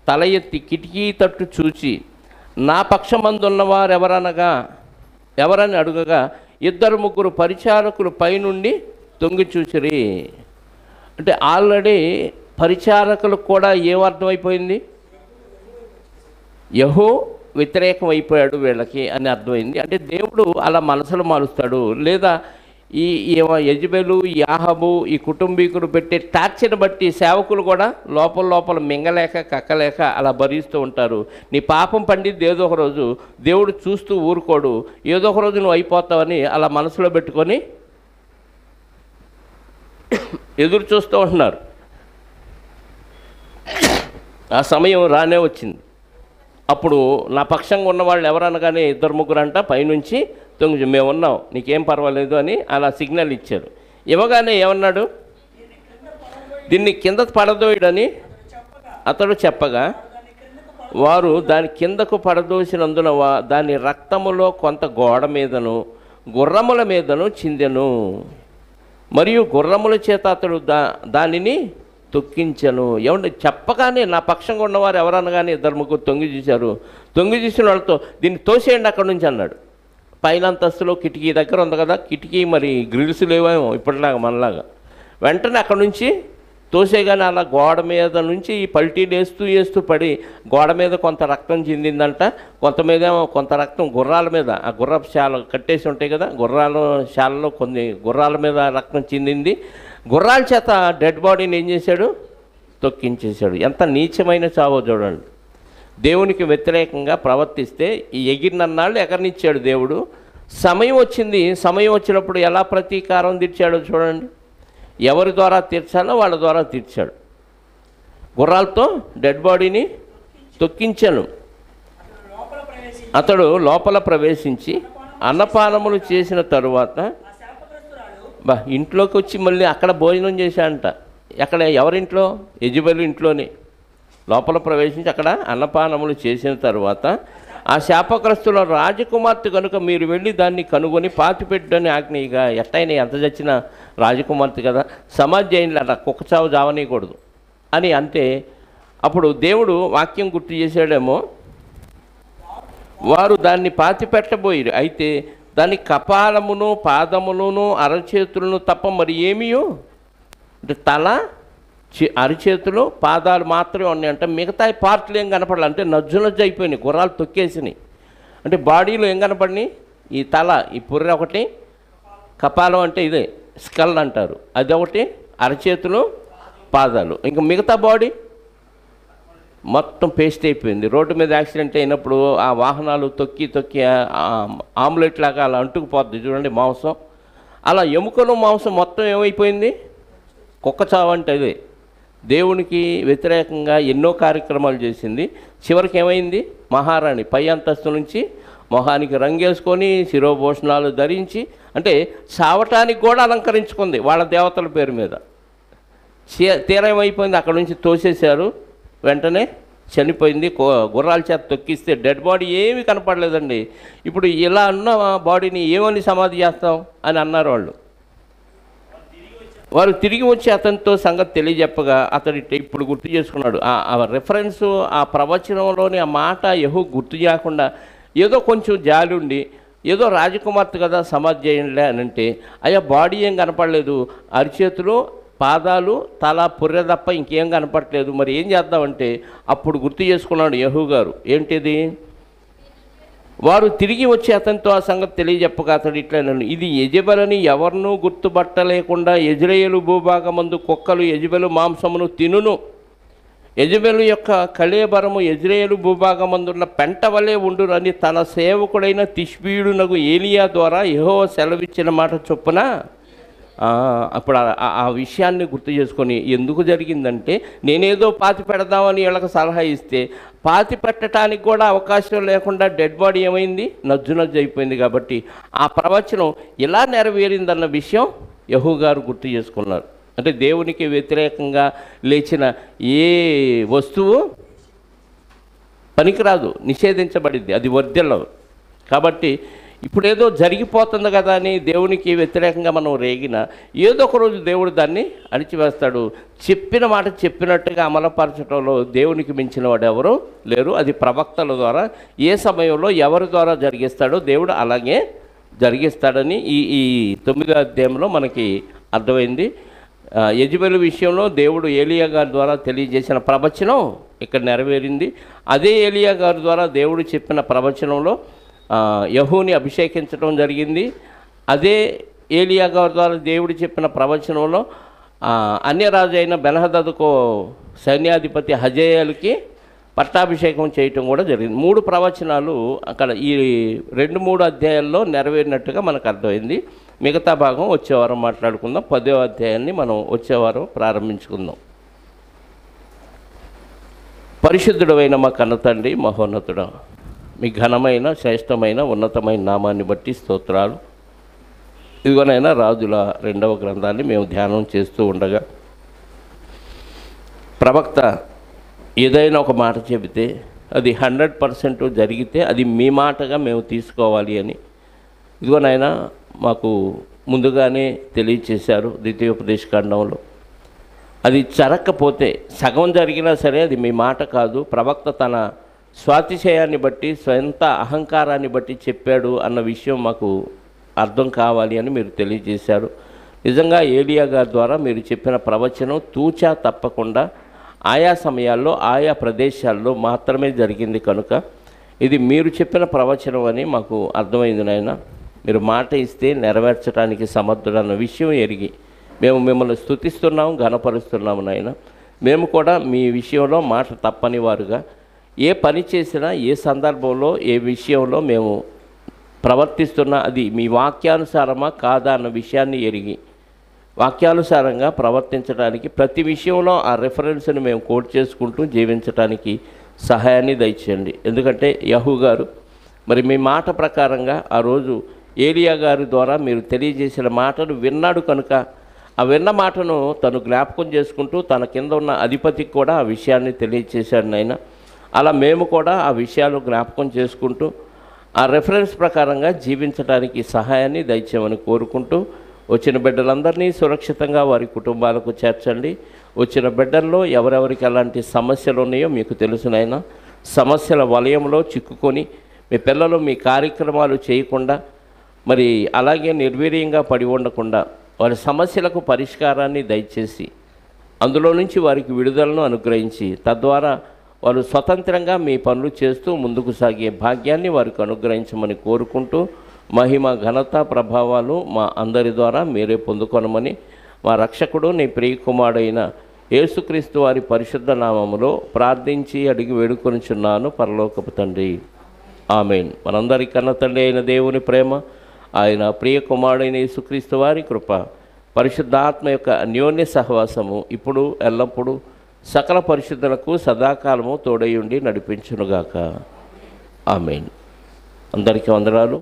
తల ఎత్తి కిటికీ తట్టు చూచి, నా పక్షమందున్నవారు ఎవరని అడుగగా 2-3 పరిచారకులు పైనుండి తొంగి చూచిరి. అంటే ఆల్రెడీ పరిచారకులకు కూడా ఏమర్థమైపోయింది? యెహూ వ్యతిరేకం అయిపోయాడు వీళ్ళకి అని అర్థమైంది. అంటే దేవుడు అలా మనసులు మారుస్తాడు. లేదా ఈ యెజబెలు, యాహాబు, ఈ కుటుంబీకులు పెట్టే టార్చర్ని బట్టి సేవకులు కూడా లోపల మింగలేక కక్కలేక అలా భరిస్తూ ఉంటారు. నీ పాపం పండిద్ది ఏదో ఒక రోజు, దేవుడు చూస్తూ ఊరుకోడు, ఏదో ఒక రోజు నువ్వు అయిపోతావని అలా మనసులో పెట్టుకొని ఎదురు చూస్తూ ఉంటున్నారు. ఆ సమయం రానే వచ్చింది. అప్పుడు నా పక్షంగా ఉన్నవాళ్ళు ఎవరనగానే 2-3 అంట పైనుంచి తొంగి, మేము ఉన్నాం, నీకేం పర్వాలేదు అని అలా సిగ్నల్ ఇచ్చారు. ఇవ్వగానే ఏమన్నాడు? దీన్ని కింద పడదోయడని అతడు చెప్పగా వారు దాని కిందకు పడదోసినందున దాని రక్తములో కొంత గోడ మీదను గుర్రముల మీదను చిందెను. మరియు గుర్రముల చేత అతడు దానిని తొక్కించను. ఏమంటే చెప్పగానే నా పక్షంగా ఉన్నవారు ఎవరనగానే 2-3 తొంగి చూశారు. తొంగి చూసిన వాళ్ళతో దీన్ని తోసేయండి అక్కడి నుంచి అన్నాడు. పైన అంతస్తులో కిటికీ దగ్గర ఉంది కదా, కిటికీ మరి గ్రిల్స్ లేవేమో ఇప్పటిలాగా మనలాగా. వెంటనే అక్కడి నుంచి తోసేగానే అలా గోడ మీద నుంచి ఈ పల్టీలు వేస్తూ పడి గోడ మీద కొంత రక్తం చిందిందంట. కొంత రక్తం గుర్రాల మీద, ఆ గుర్రపు శాల కట్టేసి ఉంటాయి కదా, గుర్రాల శాలలో కొన్ని గుర్రాల మీద రక్తం చిందింది. గుర్రాల చేత డెడ్ బాడీని ఏం చేశాడు? తొక్కించేశాడు. ఎంత నీచమైన చావో చూడండి. దేవునికి వ్యతిరేకంగా ప్రవర్తిస్తే ఈ ఎగిరినన్నాళ్ళు ఎగరనిచ్చాడు దేవుడు. సమయం వచ్చింది. సమయం వచ్చినప్పుడు ఎలా ప్రతీకారం తీర్చాడో చూడండి. ఎవరి ద్వారా తీర్చాలో వాళ్ళ ద్వారా తీర్చాడు. గుర్రాలతో డెడ్ బాడీని తొక్కించాను. అతడు లోపల ప్రవేశించి అన్నపానములు చేసిన తరువాత ఇంట్లోకి వచ్చి మళ్ళీ అక్కడ భోజనం చేశాడంట. ఎక్కడ? ఎవరింట్లో? యెజెబెలు ఇంట్లోనే లోపల ప్రవేశించి అక్కడ అన్నపానములు చేసిన తర్వాత ఆ శాపగ్రస్తుల రాజకుమార్తె కనుక మీరు వెళ్ళి దాన్ని కనుగొని పాతిపెట్టని ఆజ్ఞ. ఇక ఎట్టయినా ఎంత చచ్చిన రాజకుమార్తె కదా, సమాధి చేయండి అట్లా, కుక్క చావు జావనీయకూడదు అని అంటే అప్పుడు దేవుడు వాక్యం గుర్తు చేశాడేమో. వారు దాన్ని పాతిపెట్టబోయారు. అయితే దాని కపాలమును పాదములను అరచేతులను తప్ప మరి ఏమీయో, అంటే తల అరిచేతులు పాదాలు మాత్రమే ఉన్నాయి. అంటే మిగతా పార్ట్లు ఏం కనపడాలి అంటే నజ్జు అయిపోయినాయి, గుర్రాలు తొక్కేసినాయి. అంటే బాడీలో ఏం కనపడినాయి? ఈ తల, ఈ పుర్రె ఒకటి, కపాలం అంటే ఇదే స్కల్ అంటారు, అదొకటి, అరచేతులు పాదాలు. ఇంకా మిగతా బాడీ మొత్తం పేస్ట్ అయిపోయింది. రోడ్డు మీద యాక్సిడెంట్ అయినప్పుడు ఆ వాహనాలు తొక్కి తొక్కి ఆమ్లెట్ లాగా అలా అంటుకుపోద్ది చూడండి మాంసం, అలా ఎముకలు మాంసం మొత్తం ఏమైపోయింది? కుక్క చావు అంటే అదే. దేవునికి వ్యతిరేకంగా ఎన్నో కార్యక్రమాలు చేసింది. చివరికి ఏమైంది? మహారాణి పై అంతస్తు నుంచి మొహానికి రంగేసుకొని శిరోభూషణాలు ధరించి, అంటే చావటానికి కూడా అలంకరించుకుంది వాళ్ళ దేవతల పేరు మీద. తీరం అయిపోయింది, అక్కడ నుంచి తోసేశారు, వెంటనే చనిపోయింది. గుర్రాల చేత తొక్కిస్తే డెడ్ బాడీ ఏమీ కనపడలేదండి. ఇప్పుడు ఇలా ఉన్న బాడీని ఏమని సమాధి చేస్తాం అని అన్నారు వాళ్ళు. వారు తిరిగి వచ్చి అతనితో సంగతి తెలియజెప్పగా అతడి ఇప్పుడు గుర్తు చేసుకున్నాడు. ఆ రెఫరెన్సు, ఆ ప్రవచనంలోని ఆ మాట యెహూ గుర్తు చేయకుండా ఏదో కొంచెం జాలి ఉండి ఏదో రాజకుమార్తె కదా సమాధి చేయండిలే అని అంటే, అయ్యా బాడీ ఏం కనపడలేదు, అరిచేతులు పాదాలు తల పుర్రె తప్ప ఇంకేం కనపడలేదు, మరి ఏం చేద్దామంటే అప్పుడు గుర్తు చేసుకున్నాడు యెహూ గారు. ఏంటిది? వారు తిరిగి వచ్చి అతనితో ఆ సంగతి తెలియజెప్పగా అతడు ఇట్లనను, ఇది యెజెబెలని ఎవరినూ గుర్తుపట్టలేకుండా యెజ్రెయేలు భూభాగమందు కుక్కలు యెజెబెలు మాంసమును తినును. యెజెబెలు యొక్క కళేబరము యెజ్రెయేలు భూభాగమందున్న పెంట వలె ఉండునని తన సేవకుడైన తిష్బీయుడునగు ఏలియా ద్వారా యెహోవా సెలవిచ్చిన మాట చొప్పున అప్పుడు ఆ విషయాన్ని గుర్తు చేసుకొని ఎందుకు జరిగిందంటే, నేనేదో పాతి పెడదామని వీళ్ళకి సలహా ఇస్తే పాతి పెట్టడానికి కూడా అవకాశం లేకుండా డెడ్ బాడీ ఏమైంది? నజ్జు అయిపోయింది. కాబట్టి ఆ ప్రవచనం ఇలా నెరవేరిందన్న విషయం యెహూ గారు గుర్తు చేసుకున్నారు. అంటే దేవునికి వ్యతిరేకంగా లేచిన ఏ వస్తువు పనికిరాదు, నిషేధించబడింది, అది వర్ధిల్లదు. కాబట్టి ఇప్పుడు ఏదో జరిగిపోతుంది కదా అని దేవునికి వ్యతిరేకంగా మనం రేగిన ఏదో ఒక రోజు దేవుడు దాన్ని అణిచివేస్తాడు. చెప్పిన మాట చెప్పినట్టుగా అమలుపరచడంలో దేవునికి మించిన వాడు ఎవరు లేరు. అది ప్రవక్తల ద్వారా ఏ సమయంలో ఎవరి ద్వారా జరిగిస్తాడో దేవుడు అలాగే జరిగిస్తాడని ఈ 9వ అధ్యాయంలో మనకి అర్థమైంది. యెజెబెలు విషయంలో దేవుడు ఏలియా గారి ద్వారా తెలియజేసిన ప్రవచనం ఇక్కడ నెరవేరింది. అదే ఏలియా గారి ద్వారా దేవుడు చెప్పిన ప్రవచనంలో యెహూని అభిషేకించడం జరిగింది. అదే ఏలియా గారి ద్వారా దేవుడు చెప్పిన ప్రవచనంలో అన్యరాజు అయిన బెన్హదదుకు సైన్యాధిపతి హజాయేలుకి పట్టాభిషేకం చేయటం కూడా జరిగింది. 3 ప్రవచనాలు అక్కడ ఈ 2-3 అధ్యాయాల్లో నెరవేరినట్టుగా మనకు అర్థమైంది. మిగతా భాగం వచ్చేవారం మాట్లాడుకుందాం. 10వ అధ్యాయాన్ని మనం వచ్చేవారం ప్రారంభించుకుందాం. పరిశుద్ధుడైన మా కన్నతండ్రి, మహోన్నతుడా, మీ ఘనమైన శ్రేష్టమైన ఉన్నతమైన నామాన్ని బట్టి స్తోత్రాలు. ఇదిగోనైనా రాజుల 2వ గ్రంథాన్ని మేము ధ్యానం చేస్తూ ఉండగా ప్రవక్త ఏదైనా ఒక మాట చెబితే అది 100% జరిగితే అది మీ మాటగా మేము తీసుకోవాలి అని ఇదిగోనైనా మాకు ముందుగానే తెలియచేశారు ద్వితీయోపదేశకాండంలో. అది జరగకపోతే సగం జరిగినా సరే అది మీ మాట కాదు, ప్రవక్త తన స్వాతిశయాన్ని బట్టి స్వంత అహంకారాన్ని బట్టి చెప్పాడు అన్న విషయం మాకు అర్థం కావాలి అని మీరు తెలియజేశారు. నిజంగా ఏలియా గారి ద్వారా మీరు చెప్పిన ప్రవచనం తూచా తప్పకుండా ఆయా సమయాల్లో ఆయా ప్రదేశాల్లో మాత్రమే జరిగింది కనుక ఇది మీరు చెప్పిన ప్రవచనం అని మాకు అర్థమైంది నాయన. మీరు మాట ఇస్తే నెరవేర్చడానికి సమర్థుడన్న విషయం ఎరిగి మేము మిమ్మల్ని స్తుతిస్తున్నాము, ఘనపరుస్తున్నాము నాయన. మేము కూడా మీ విషయంలో మాట తప్పని వారుగా ఏ పని చేసినా ఏ సందర్భంలో ఏ విషయంలో మేము ప్రవర్తిస్తున్నా అది మీ వాక్యానుసారమా కాదా అన్న విషయాన్ని ఎరిగి వాక్యానుసారంగా ప్రవర్తించడానికి, ప్రతి విషయంలో ఆ రెఫరెన్స్ని మేము కోట్ చేసుకుంటూ జీవించడానికి సహాయాన్ని దయచేయండి. ఎందుకంటే యహూ గారు మరి మీ మాట ప్రకారంగా ఆ రోజు ఏలియా గారి ద్వారా మీరు తెలియజేసిన మాటను విన్నాడు కనుక ఆ విన్న మాటను తను జ్ఞాపకం చేసుకుంటూ తన కింద ఉన్న అధిపతికి కూడా ఆ విషయాన్ని తెలియజేశాడు నాయన. అలా మేము కూడా ఆ విషయాలు జ్ఞాపకం చేసుకుంటూ ఆ రెఫరెన్స్ ప్రకారంగా జీవించడానికి సహాయాన్ని దయచేయమని కోరుకుంటూ వచ్చిన బిడ్డలందరినీ సురక్షితంగా వారి కుటుంబాలకు చేర్చండి. వచ్చిన బిడ్డల్లో ఎవరెవరికి ఎలాంటి సమస్యలు ఉన్నాయో మీకు తెలుసునైనా సమస్యల వలయంలో చిక్కుకొని మీ పిల్లలు మీ కార్యక్రమాలు చేయకుండా మరి అలాగే నిర్వీర్యంగా పడి ఉండకుండా వారి సమస్యలకు పరిష్కారాన్ని దయచేసి అందులో నుంచి వారికి విడుదలను అనుగ్రహించి తద్వారా వారు స్వతంత్రంగా మీ పనులు చేస్తూ ముందుకు సాగే భాగ్యాన్ని వారికి అనుగ్రహించమని కోరుకుంటూ మహిమ ఘనత ప్రభావాలు మా అందరి ద్వారా మీరే పొందుకొనమని మా రక్షకుడు నీ ప్రియకుమారుడైన యేసుక్రీస్తు వారి పరిశుద్ధ నామములో ప్రార్థించి అడిగి వేడుకొనిచున్నాను పరలోకపు తండ్రి. ఆమేన్. మనందరి కన్న తండ్రి అయిన దేవుని ప్రేమ, ఆయన ప్రియ కుమారుడైన యేసుక్రీస్తు వారి కృప, పరిశుద్ధాత్మ యొక్క అన్యోన్య సహవాసము ఇప్పుడు ఎల్లప్పుడూ సకల పరిశుద్ధులకు సదాకాలము తోడయుండి నడిపించునుగాక. ఆమేన్. అందరికీ వందనాలు.